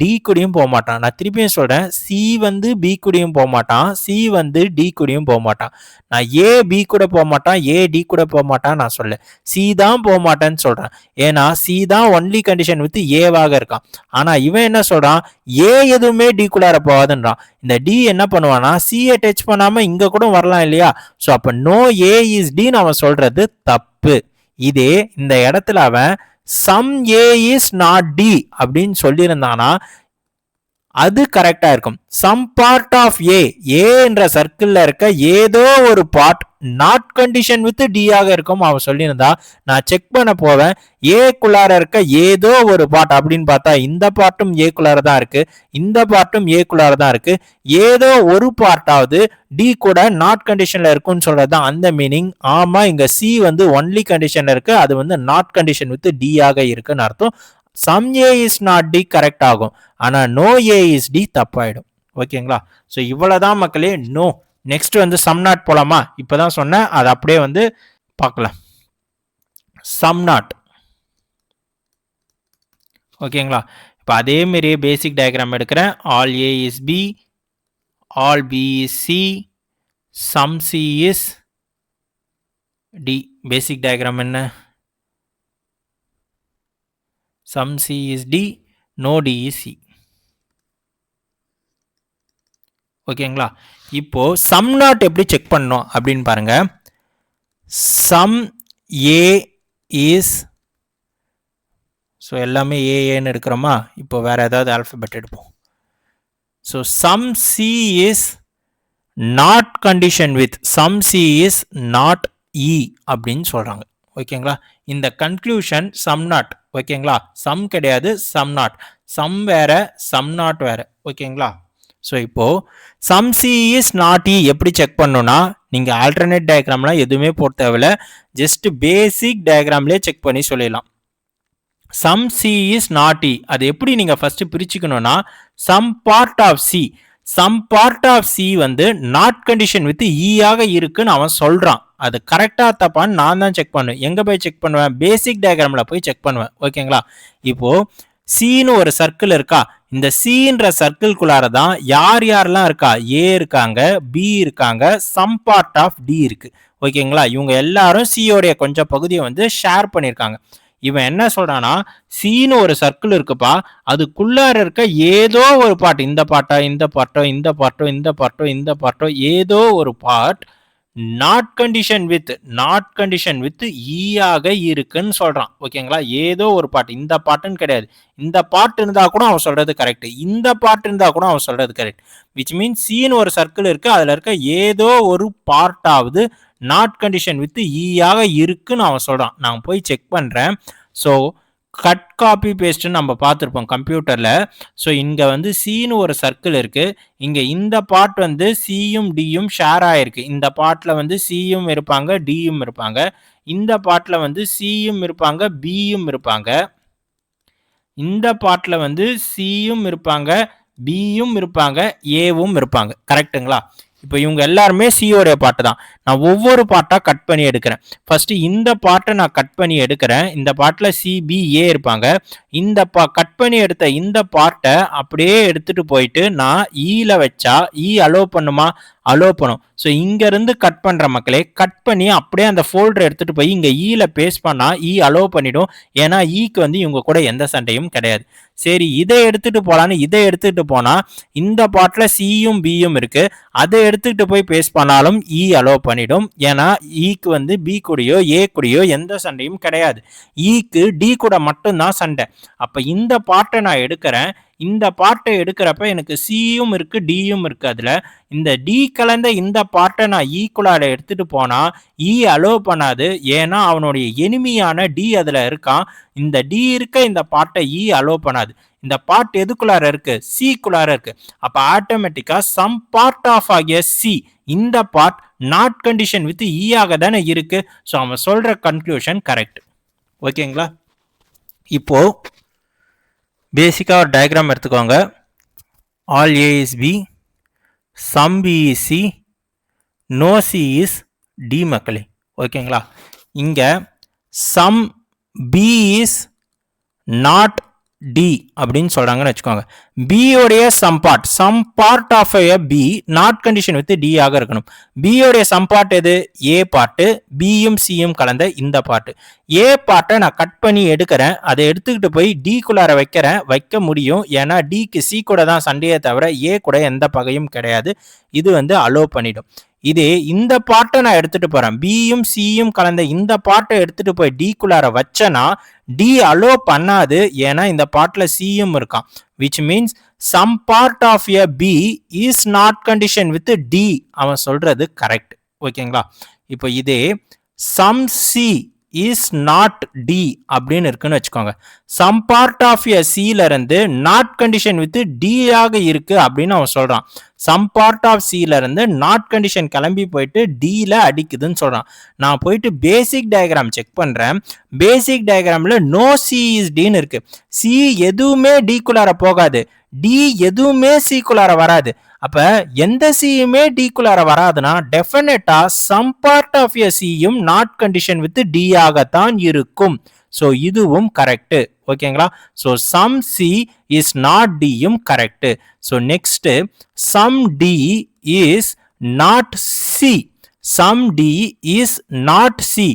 டி கூடயும் போக மாட்டான். நான் திருப்பியும் சொல்றேன், சி வந்து பி கூடயும் போக மாட்டான், சி வந்து டி கூடயும் போக மாட்டான். நான் ஏ பி கூட போக மாட்டான், ஏ டி கூட போக மாட்டான் நான் சொல்ல, சி தான் போக மாட்டேன்னு சொல்றேன். ஏன்னா சி தான் ஒன்லி கண்டிஷன் வித் ஏவாக இருக்கான். ஆனா இவன் என்ன சொல்றான், ஏ எதுவுமே டி குள்ளார போகாதுன்றான். இந்த டி என்ன பண்ணுவானா, சியை டச் பண்ணாம இங்க கூட வரலாம் இல்லையா? ஸோ அப்ப நோ ஏ இஸ் டின்னு அவன் சொல்றது தப்பு. இதே இந்த இடத்துல அவன் some A is not D அப்படின்னு சொல்லியிருந்தானா அது கரெக்டா இருக்கும். Some part of A, A என்ற சர்க்கிள்ல இருக்க ஏதோ ஒரு பார்ட் நாட் கண்டிஷன் வித் டி ஆக இருக்கும் அவன் சொல்லியிருந்தா, நான் செக் பண்ண போவேன், ஏ குள்ளார இருக்க ஏதோ ஒரு பார்ட் அப்படின்னு பார்த்தா இந்த பார்ட்டும் ஏ குள்ளார தான் இருக்கு, இந்த பார்ட்டும் ஏ குள்ளார தான் இருக்கு, ஏதோ ஒரு பார்ட்டாவது டி கூட நாட் கண்டிஷன்ல இருக்குன்னு சொல்றதுதான் அந்த மீனிங். ஆமா, இங்க சி வந்து ஒன்லி கண்டிஷன்ல இருக்கு, அது வந்து நாட் கண்டிஷன் வித் டி ஆக இருக்குன்னு அர்த்தம். Some A is not D correct ஆகும், ஆனா நோ ஏ இஸ் டி தப்பாயிடும். ஓகேங்களா? ஸோ இவ்வளவுதான் மக்களே நோ. நெக்ஸ்ட் வந்து சம் நாட் போலாமா? இப்பதான் சொன்னேன், அது அப்படியே வந்து பார்க்கலாம். Some not. ஓகேங்களா? இப்போ அதே மாதிரியே பேசிக் டயக்ராம் எடுக்கிறேன். All A is B, all B is C, some C is D. Basic diagram என்ன? Some C is D, no D is C. ஓகேங்களா? இப்போ சம் நாட் எப்படி செக் பண்ணோம் அப்படின்னு பாருங்க. சம் ஏ இஸ், ஸோ எல்லாமே ஏன்னு எடுக்கிறோமா? இப்போ வேற ஏதாவது ஆல்ஃபபெட் எடுப்போம். So some C is not condition with some C is not E அப்படின்னு சொல்றாங்க. ஓகேங்களா? இந்த கன்க்ளூஷன் சம் நாட். ஓகேங்களா? சம் கிடையாது, சம் நாட். சம் வேற, சம் நாட் வேற. ஓகேங்களா? ஸோ இப்போ some C is not E எப்படி செக் பண்ணணும்னா, நீங்க ஆல்டர்னேட் டயக்ராம்லாம் எதுவுமே போட தேவையில்ல, ஜஸ்ட் பேசிக் டயக்ராம்லேயே செக் பண்ணி சொல்லிடலாம். Some C is not E அது எப்படி நீங்க ஃபர்ஸ்ட் பிரிச்சுக்கணும்னா, some part of C, some part of C வந்து நாட் கண்டிஷன் வித் இ ஆக இருக்குன்னு அவன் சொல்றான். அது கரெக்டா தப்பான்னு நான் தான் செக் பண்ணுவேன். எங்க போய் செக் பண்ணுவேன்? பேசிக் டயக்ராம்ல போய் செக் பண்ணுவேன். ஓகேங்களா? இப்போ சின்னு ஒரு சர்க்கிள் இருக்கா, இந்த சின்ற சர்க்கிள்குள்ளார தான் யார் யாரெல்லாம் இருக்கா? ஏ இருக்காங்க, பி இருக்காங்க, சம் பார்ட் ஆஃப் டி இருக்கு. ஓகேங்களா? இவங்க எல்லாரும் சியோடைய கொஞ்சம் பகுதியை வந்து ஷேர் பண்ணியிருக்காங்க. இவன் என்ன சொல்றானா, சின்னு ஒரு சர்க்கிள் இருக்குப்பா, அதுக்குள்ளார இருக்க ஏதோ ஒரு பார்ட், இந்த பார்ட்டோ இந்த பார்ட்டோ இந்த பார்ட்டோ இந்த பார்ட்டோ இந்த பார்ட்டோ ஏதோ ஒரு பார்ட் நாட் கண்டிஷன் வித் ஈ ஆக இருக்குன்னு சொல்றான். ஓகேங்களா? ஏதோ ஒரு பார்ட், இந்த பார்ட்னு கிடையாது, இந்த பார்ட் இருந்தா கூட அவன் சொல்றது கரெக்ட், இந்த பார்ட் இருந்தா கூட அவன் சொல்றது கரெக்ட். விச் மீன்ஸ் சின்னு ஒரு சர்க்கிள் இருக்கு, அதுல இருக்க ஏதோ ஒரு பார்ட்டாவது நாட் கண்டிஷன் வித் ஈ ஆக இருக்குன்னு அவன் சொல்றான். நான் போய் செக் பண்றேன். ஸோ கட் காப்பி பேஸ்ட்னு நம்ம பார்த்துருப்போம் கம்ப்யூட்டரில். ஸோ இங்கே வந்து சின்னு ஒரு சர்க்கிள் இருக்குது, இங்கே இந்த பார்ட் வந்து சியும் டியும் ஷேர் ஆகிருக்கு. இந்த பார்ட்டில் வந்து சியும் இருப்பாங்க, டியும் இருப்பாங்க. இந்த பார்ட்டில் வந்து சியும் இருப்பாங்க, பியும் இருப்பாங்க. இந்த பார்ட்டில் வந்து சியும் இருப்பாங்க, பியும் இருப்பாங்க, ஏவும் இருப்பாங்க. கரெக்டுங்களா? இப்போ இவங்க எல்லாருமே சியோடைய பார்ட்டு தான். நான் ஒவ்வொரு பார்ட்டாக கட் பண்ணி எடுக்கிறேன். ஃபர்ஸ்ட் இந்த பார்ட்டை நான் கட் பண்ணி எடுக்கிறேன். இந்த பார்ட்டில் சிபிஏ இருப்பாங்க. இந்த கட் பண்ணி எடுத்த இந்த பார்ட்டை அப்படியே எடுத்துட்டு போயிட்டு நான் ஈல வச்சா ஈ அலோ பண்ணுமா? அலோ பண்ணும். ஸோ இங்கேருந்து கட் பண்ணுற மக்களே, கட் பண்ணி அப்படியே அந்த ஃபோல்டர் எடுத்துகிட்டு போய் இங்கே ஈல பேஸ்ட் பண்ணால் ஈ அலோ பண்ணிடும். ஏன்னா ஈக்கு வந்து இவங்க கூட எந்த சண்டையும் கிடையாது. சரி, இதை எடுத்துகிட்டு போகலான்னு இதை எடுத்துகிட்டு போனால் இந்த பார்ட்டில் சியும் பியும் இருக்குது, அதை எடுத்துக்கிட்டு போய் பேஸ்ட் பண்ணாலும் ஈ அலோ பண்ணிடும். ஏன்னா ஈக்கு வந்து பி கூடயோ ஏ கூடயோ எந்த சண்டையும் கிடையாது, ஈக்கு டி கூட மட்டும்தான் சண்டை. அப்போ இந்த பார்ட்டை நான் எடுக்கிறேன். இந்த பார்ட்டை எடுக்கிறப்ப எனக்கு சியும் இருக்கு, டியும் இருக்கு. அதில் இந்த டி கலந்த இந்த பார்ட்டை நான் ஈக்குள்ளார எடுத்துட்டு போனா ஈ அலோ பண்ணாது. ஏன்னா அவனுடைய எனிமியான டி அதில் இருக்கான். இந்த டி இருக்க இந்த பார்ட்டை ஈ அலோ பண்ணாது. இந்த பார்ட் எதுக்குள்ளார இருக்கு? சிக்குள்ளார இருக்கு. அப்ப ஆட்டோமேட்டிக்கா சம் பார்ட் ஆஃப் ஆகிய சி, இந்த part not condition with E ஆக தானே இருக்கு. ஸோ அவன் சொல்ற கன்க்ளூஷன் கரெக்ட். ஓகேங்களா? இப்போ பேசிக்காக ஒரு டயக்ராம் எடுத்துக்கோங்க. All A is B, some B is C, no C is D மக்களே. ஓகேங்களா? இங்கே some B is not D அப்படின்னு சொல்றாங்கன்னு வச்சுக்கோங்க. பியோடைய some part of a B not condition with D ஆக இருக்கணும். பியோடைய சம் பார்ட் எது? ஏ பார்ட்டு, பியும் சியும் கலந்த இந்த பார்ட். ஏ பார்ட்டை நான் கட் பண்ணி எடுக்கிறேன், அதை எடுத்துக்கிட்டு போய் டி குள்ளார வைக்க முடியும். ஏன்னா டிக்கு சி கூட தான் சண்டையே தவிர ஏ கூட எந்த பகையும் கிடையாது. இது வந்து அலோ பண்ணிடும். இதே இந்த பார்ட்டை நான் எடுத்துட்டு போறேன், பியும் சியும் கலந்த இந்த பார்ட்டை எடுத்துட்டு போய் டி குள்ளார வச்சேன்னா டி அலோ பண்ணாது. ஏன்னா இந்த பார்ட்ல சியும் இருக்கான். Which means some part of a B is not condition with D. அவன் சொல்றது கரெக்ட். ஓகேங்களா? இப்போ இதே some C is not D அப்படின்னு இருக்குன்னு வச்சுக்கோங்க. சம் பார்ட் ஆஃப் எ சில இருந்து நாட் கண்டிஷன் வித் டி ஆக இருக்கு அப்படின்னு அவன் சொல்றான். சம் பார்ட் ஆஃப் சில இருந்து நாட் கண்டிஷன் கிளம்பி போயிட்டு டில அடிக்குதுன்னு சொல்றான். நான் போயிட்டு பேசிக் டயக்ராம் செக் பண்றேன். பேசிக் டயக்ராம்ல நோ சி இஸ் டின்னு இருக்கு. சி எதுவுமே டிக்குள்ளார போகாது, டி எதுவுமே சிக்குள்ளார வராது. அப்ப எந்த சியுமே டிக்குள்ளார வராதுன்னா definitely some part of a சியும் நாட் கண்டிஷன் வித் டி ஆகத்தான் இருக்கும். ஸோ இதுவும் கரெக்ட். ஓகேங்களா? So some C is not டியும் correct. So next some D is not C. Some D is not C.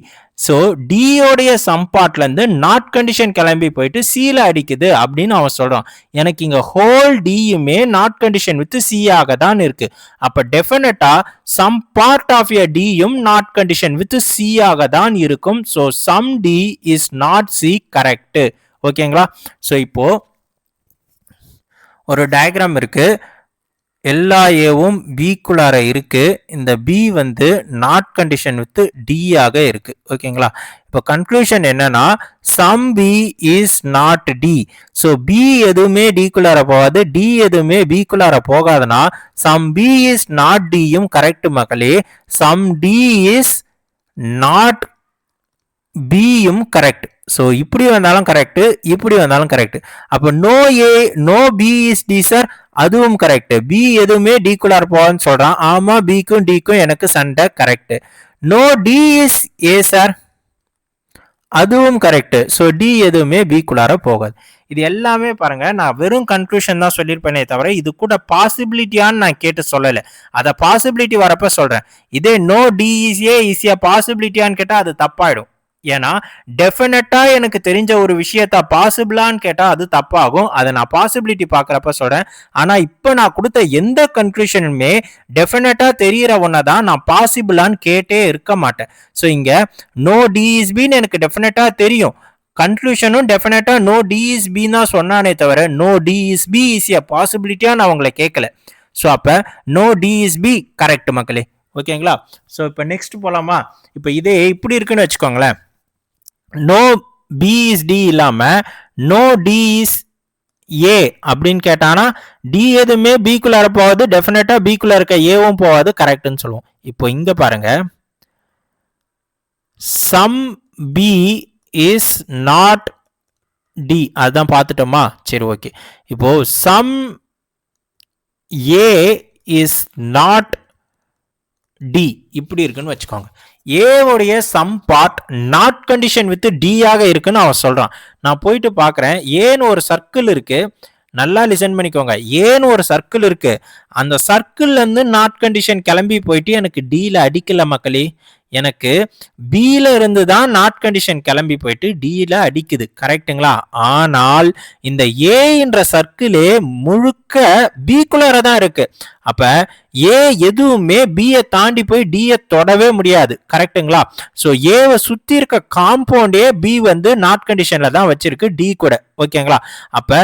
So டியோடைய சம்பார்ட்ல இருந்து நாட் கண்டிஷன் கிளம்பி போயிட்டு சில அடிக்குது அப்படின்னு அவன் சொல்றான். எனக்கு இங்க ஹோல் டியுமே நாட் கண்டிஷன் வித் சி ஆக தான் இருக்கு. அப்ப definitely some part of a டியும் நாட் கண்டிஷன் வித் சி ஆக தான் இருக்கும். So some D is not C correct. ஓகேங்களா? ஸோ இப்போ ஒரு டயக்ராம் இருக்கு. எல்லா ஏவும் பிக்குள்ளார இருக்கு. இந்த பி வந்து நாட் கண்டிஷன் வித் டி ஆக இருக்கு. ஓகேங்களா? இப்போ கன்க்ளூஷன் என்னன்னா some B is not D. So B எதுவுமே டிக்குள்ளார போகாது, டி எதுவுமே பிக்குள்ளார போகாதுன்னா சம் பி இஸ் நாட் டியும் கரெக்ட் மக்களே. சம் டி இஸ் நாட் பியும் கரெக்ட். ஸோ இப்படி வந்தாலும் கரெக்ட், இப்படி வந்தாலும் கரெக்ட். அப்போ no A no B is D sir, அதுவும் கரெக்ட். பி எதுவுமே டிக்குள்ளார போகாதுன்னு சொல்றான். ஆமா, பிக்கும் டிக்கும் எனக்கு சண்டை, correct. No D is A sir, அதுவும் கரெக்ட். ஸோ டி எதுவுமே பிக்குள்ளார போகாது. இது எல்லாமே பாருங்க, நான் வெறும் கன்க்ளூஷன் தான் சொல்லியிருப்பேனே தவிர இது கூட பாசிபிலிட்டியான்னு நான் கேட்டு சொல்லலை. அதை பாசிபிலிட்டி வரப்ப சொல்றேன். இதே no D is A is ஏ பாசிபிலிட்டியான்னு கேட்டால் அது தப்பாயிடும். ஏன்னா டெஃபினட்டா எனக்கு தெரிஞ்ச ஒரு விஷயத்த பாசிபிளான்னு கேட்டா அது தப்பாகும். அதை நான் பாசிபிலிட்டி பார்க்குறப்ப சொல்றேன். ஆனா இப்போ நான் கொடுத்த எந்த கன்க்ளூஷனுமே டெஃபினட்டா தெரியற ஒன்றை தான் நான் பாசிபிளான்னு கேட்டே இருக்க மாட்டேன். ஸோ இங்க நோ டி இஸ் பின்னு எனக்கு டெஃபினட்டா தெரியும். கன்க்ளூஷனும் டெஃபினட்டா நோ டி இஸ் பி தான் சொன்னானே தவிர no D is B is a பாசிபிலிட்டியா நான் உங்களை கேட்கல. ஸோ அப்ப no D is B correct மக்களே. ஓகேங்களா? ஸோ இப்போ நெக்ஸ்ட் போலாமா? இப்போ இதே இப்படி இருக்குன்னு வச்சுக்கோங்களேன். நோ பி இஸ் டி இல்லாம நோ டி இஸ் ஏ அப்படின்னு கேட்டானா டி எதுவுமே பிக்குள்ளார போகாது, டெஃபினட்டா பிக்குள்ள இருக்க ஏவும் போகாது, கரெக்ட்னு சொல்லுவோம். இப்போ இங்க பாருங்க, some B is not D, அதுதான் பார்த்துட்டோமா? சரி, ஓகே. இப்போ some A is not D இப்படி இருக்குன்னு வச்சுக்கோங்க. ஏவுடைய some part not condition with D ஆக இருக்குன்னு அவன் சொல்றான். நான் போயிட்டு பார்க்குறேன், ஏன்னு ஒரு சர்க்கிள் இருக்கு. நல்லா லிசன் பண்ணிக்கோங்க. ஏன்னு ஒரு சர்க்கிள் இருக்கு. அந்த சர்க்கிள்ல இருந்து நாட் கண்டிஷன் கிளம்பி போயிட்டு எனக்கு டில அடிக்கல மக்களே. எனக்கு பில இருந்து தான் நாட் கண்டிஷன் கிளம்பி போயிட்டு டில அடிக்குது, கரெக்டுங்களா? ஆனால் இந்த ஏ என்ற சர்க்கிளே முழுக்க பிக்குள்ளார தான் இருக்கு. அப்ப ஏ எதுவுமே பியை தாண்டி போய் டியை தொடவே முடியாது, கரெக்டுங்களா? ஸோ ஏவை சுத்தி இருக்க காம்பவுண்டே பி வந்து நாட் கண்டிஷன்ல தான் வச்சிருக்கு டி கூட. ஓகேங்களா? அப்ப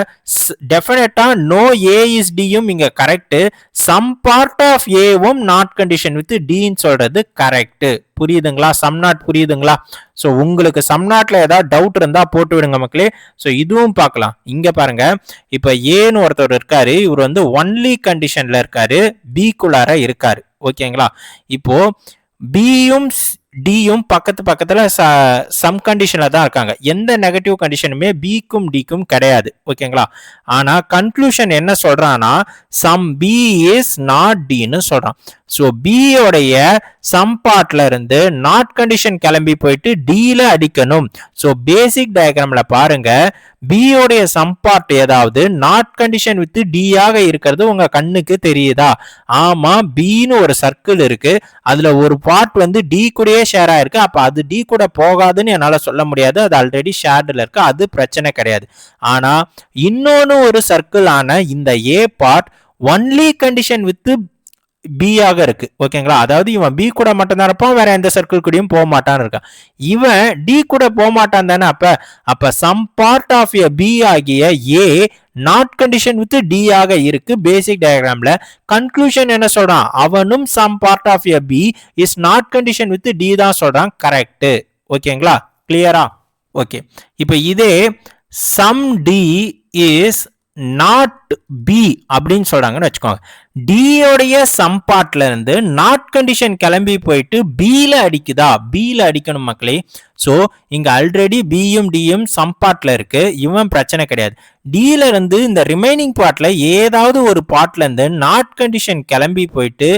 டெஃபினட்டா நோ ஏ இஸ் டியும் இங்க கரெக்ட். சம் பார்ட் ஆஃப் ஏவும் நாட் கண்டிஷன் வித் டின்னு சொல்றது கரெக்ட். புரியுதுங்களா? சம் நாட் புரியுதுங்களா? ஸோ உங்களுக்கு சம் நாட்ல ஏதாவது டவுட் இருந்தா போட்டு விடுங்க மக்களே. ஸோ இதுவும் பார்க்கலாம். இங்க பாருங்க, இப்ப ஏன்னு ஒருத்தர் இருக்காரு. இவர் வந்து ஒன்லி கண்டிஷன்ல இருக்காரு, பிக்குள்ளார இருக்காரு. ஓகேங்களா? இப்போ பியும் டியும் பக்கத்துல சம் கண்டிஷன்ல தான் இருக்காங்க. எந்த நெகட்டிவ் கண்டிஷனுமே பிக்கும் டிக்கும் கிடையாது. ஓகேங்களா? ஆனா கன்க்ளூஷன் என்ன சொல்றான்னா சம் பி இஸ் நாட் டின்னு சொல்றான். ஸோ பியோடைய சம் பார்ட்ல இருந்து நாட் கண்டிஷன் கிளம்பி போயிட்டு டில அடிக்கணும். ஸோ பேசிக் டயக்ராம்ல பாருங்க, பியோடைய சம் பார்ட் ஏதாவது நாட் கண்டிஷன் வித் டி ஆக இருக்கிறது உங்க கண்ணுக்கு தெரியுதா? ஆமா, பின்னு ஒரு சர்க்கிள் இருக்கு. அதுல ஒரு பார்ட் வந்து டி கூடயே ஷேர் ஆயிருக்கு. அப்ப அது டி கூட போகாதுன்னு என்னால சொல்ல முடியாது. அது ஆல்ரெடி ஷேர்டுல இருக்கு, அது பிரச்சனை கிடையாது. ஆனா இன்னொன்னு ஒரு சர்க்கிள் ஆன இந்த A part only condition with B ஆக இருக்கு. ஓகேங்களா? அதாவது இவன் பி கூட மட்டும் தான் இருப்பான், வேற எந்த சர்க்கிள் கூடயும் போக மாட்டான்னு இருக்கான். இவன் டி கூட போக மாட்டான் தானே. அப்ப some part of a B ஆகிய A not condition with D ஆக இருக்கு பேசிக் டயக்ராம்ல. கன்க்ளூஷன் என்ன சொல்றான்? அவனும் some part of a B is not condition with D தான் சொல்றான், கரெக்ட். ஓகேங்களா? கிளியரா? ஓகே. இப்ப இதே some D is not B அப்படின்னு சொல்றாங்கன்னு வச்சுக்கோங்க. டியோடைய சம் பார்ட்ல இருந்து நாட் கண்டிஷன் கிளம்பி போயிட்டு பில அடிக்குதா? பில அடிக்கணும் மக்களே. ஸோ இங்க ஆல்ரெடி பியும் டியும் சம் பார்ட்ல இருக்கு, இவன் பிரச்சனை கிடையாது. டில இருந்து இந்த ரிமைனிங் பார்ட்ல ஏதாவது ஒரு பார்ட்ல இருந்து நாட் கண்டிஷன் கிளம்பி போயிட்டு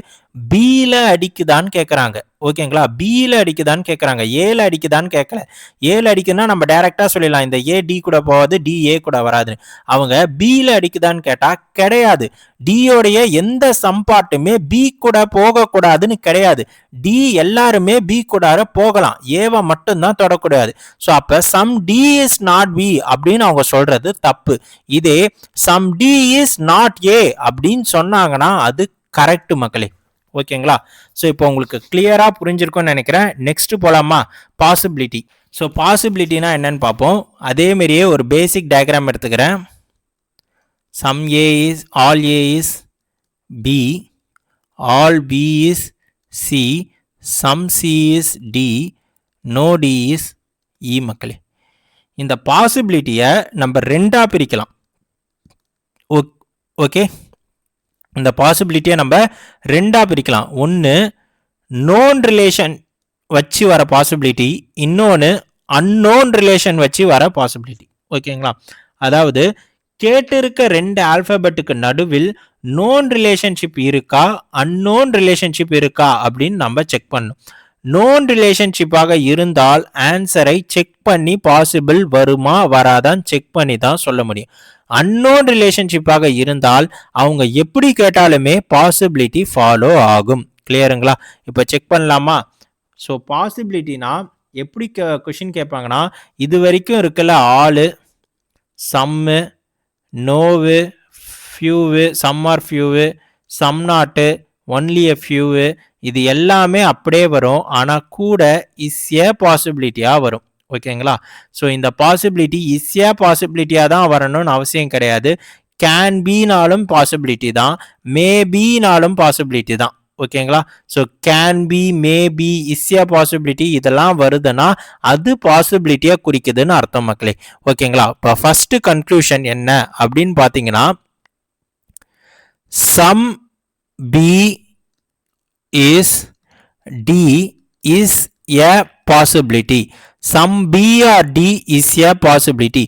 பியில் அடிக்குதான்னு கேட்குறாங்க. ஓகேங்களா? பியில் அடிக்குதான்னு கேட்குறாங்க, ஏல அடிக்குதான்னு கேட்கல. ஏல அடிக்குன்னா நம்ம டைரெக்டாக சொல்லிடலாம், இந்த ஏ டி கூட போகாது, டி ஏ கூட வராதுன்னு. அவங்க பியில் அடிக்குதான்னு கேட்டால் கிடையாது. டியோடைய எந்த சம்பாட்டுமே பி கூட போகக்கூடாதுன்னு கிடையாது. டி எல்லாருமே பி கூட போகலாம், ஏவை மட்டும்தான் தொடக்கூடாது. ஸோ அப்போ some D is not B அப்படின்னு அவங்க சொல்றது தப்பு. இதே some D is not A அப்படின்னு சொன்னாங்கன்னா அது கரெக்ட் மக்களே. ஓகேங்களா? ஸோ இப்போ உங்களுக்கு கிளியரா புரிஞ்சிருக்கும்னு நினைக்கிறேன். நெக்ஸ்ட் போலாமா? பாசிபிலிட்டி. ஸோ பாசிபிலிட்டினா என்னன்னு பார்ப்போம். அதே மாதிரியே ஒரு பேசிக் டயக்ராம் எடுத்துக்கிறேன். Some A is all A is B, all B is C, some C is D, no D is E மக்களே. இந்த பாசிபிலிட்டியை நம்ம ரெண்டா பிரிக்கலாம். ஓகே, இந்த பாசிபிலிட்டியை நம்ம ரெண்டா பிரிக்கலாம். ஒன்று நோன் ரிலேஷன் வச்சு வர பாசிபிலிட்டி, இன்னொன்று அன்னோன் ரிலேஷன் வச்சு வர பாசிபிலிட்டி. ஓகேங்களா? அதாவது கேட்டிருக்க ரெண்டு ஆல்பபெட்டுக்கு நடுவில் நோன் ரிலேஷன்ஷிப் இருக்கா, அன்னோன் ரிலேஷன்ஷிப் இருக்கா அப்படின்னு நம்ம செக் பண்ணணும். நோன் ரிலேஷன்ஷிப்பாக இருந்தால் ஆன்சரை செக் பண்ணி பாசிபிள் வருமா வராதான் செக் பண்ணி தான் சொல்ல முடியும். அன்னோன் ரிலேஷன்ஷிப்பாக இருந்தால் அவங்க எப்படி கேட்டாலுமே பாசிபிலிட்டி ஃபாலோ ஆகும். கிளியருங்களா? இப்போ செக் பண்ணலாமா? ஸோ பாசிபிலிட்டினா எப்படி கொஷின் கேட்பாங்கன்னா, இது வரைக்கும் இருக்குல்ல, ஆளு, சம்மு, நோவு, ஃபியூவு, சம் ஆர் ஃபியூவு, சம் நாட்டு, ஒன்லி எ ஃபியூவு, இது எல்லாமே அப்படியே வரும். ஆனால் கூட இஸ் ஏ பாசிபிலிட்டியாக வரும். ஓகேங்களா? ஸோ இந்த பாசிபிலிட்டி இஸ் ஏ பாசிபிலிட்டியாக தான் வரணும்னு அவசியம் கிடையாது. கேன் பினாலும் பாசிபிலிட்டி தான், மே பினாலும் பாசிபிலிட்டி தான். ஓகேங்களா? So can be, may B, is a possibility இதெல்லாம் வருதுன்னா அது பாசிபிலிட்டியை குறிக்குதுன்னு அர்த்தம் மக்களே. ஓகேங்களா? இப்போ ஃபர்ஸ்ட் கன்க்ளூஷன் என்ன அப்படின்னு பார்த்தீங்கன்னா, some B is D is a possibility. Some B or D is a possibility.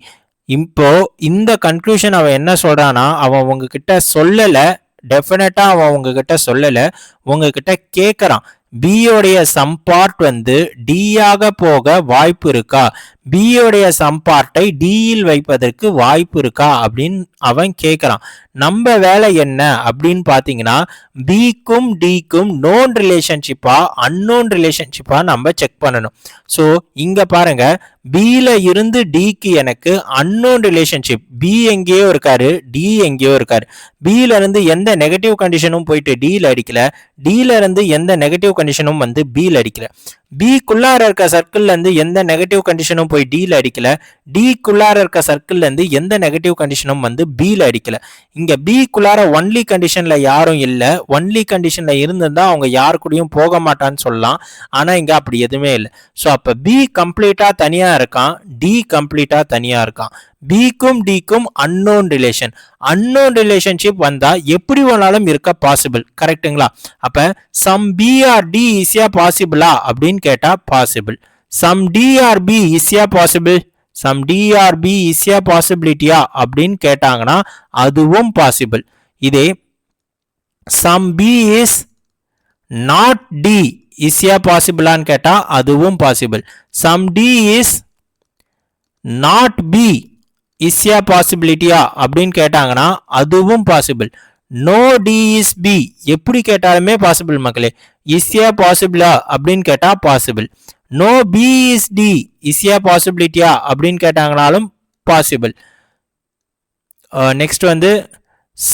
இப்போ இந்த கன்க்ளூஷன் அவன் என்ன சொல்றானா, அவன் உங்ககிட்ட சொல்லலை, டெஃபினட்டா அவன் உங்ககிட்ட சொல்லலை, உங்ககிட்ட கேட்குறான். பியோடைய சம்பார்ட் வந்து டியாக போக வாய்ப்பு இருக்கா, பியோடைய சம்பார்ட்டை டியில் வைப்பதற்கு வாய்ப்பு இருக்கா அப்படின்னு அவன் கேட்குறான். நம்ம வேலை என்ன அப்படின்னு பார்த்தீங்கன்னா, பிக்கும் டிக்கும் நோன் ரிலேஷன்ஷிப்பா அன்னோன் ரிலேஷன்ஷிப்பா நம்ம செக் பண்ணணும். ஸோ இங்க பாருங்க, பியில இருந்து டிக்கு எனக்கு அன்னோன் ரிலேஷன்ஷிப், பி எங்கேயோ இருக்காரு, டி எங்கேயோ இருக்காரு. பியில இருந்து எந்த நெகட்டிவ் கண்டிஷனும் போயிட்டு டியில் அடிக்கல, டியில இருந்து எந்த நெகட்டிவ் கண்டிஷனும் வந்து பியில் அடிக்கல. பிக்குள்ளார இருக்க சர்க்கிள்ல இருந்து எந்த நெகட்டிவ் கண்டிஷனும் போய் டியில் அடிக்கல, டிக்குள்ளார இருக்க சர்க்கிள்ல இருந்து எந்த நெகட்டிவ் கண்டிஷனும் வந்து பியில் அடிக்கல. இங்க பிக்குள்ளார ஒன்லி கண்டிஷன்ல யாரும் இல்லை, ஒன்லி கண்டிஷன்ல இருந்திருந்தா அவங்க யாரு கூடயும் போக மாட்டான்னு சொல்லலாம். ஆனா இங்க அப்படி எதுவுமே இல்லை. ஸோ அப்ப பி கம்ப்ளீட்டா தனியா இருக்கான், டி கம்ப்ளீட்டா தனியா இருக்கான். பிக்கும் டிக்கும் அன்னோன் ரிலேஷன், அன்னோன் ரிலேஷன்ஷிப் வந்தா எப்படி வேணாலும் இருக்க பாசிபிள். கரெக்டுங்களா? அப்ப some B R D is ஏ பாசிபிளா அப்படின்னு கேட்டா possible. Some D or B is A possible, some D or B is ஏ பாசிபிலிட்டியா அப்படின்னு கேட்டாங்கன்னா அதுவும் பாசிபிள். இதே some B is not D is ஏ பாசிபிளான்னு கேட்டா அதுவும் possible. Some D is not B is ஏ பாசிபிலிட்டியா அப்படின்னு கேட்டாங்கன்னா அதுவும் possible. No D is B எப்படி கேட்டாலுமே பாசிபிள் மக்களே. இஸ் ஏ பாசிபிளா அப்படின்னு கேட்டா possible. No B is D is ஏ பாசிபிலிட்டியா அப்படின்னு கேட்டாங்கனாலும் பாசிபிள். நெக்ஸ்ட் வந்து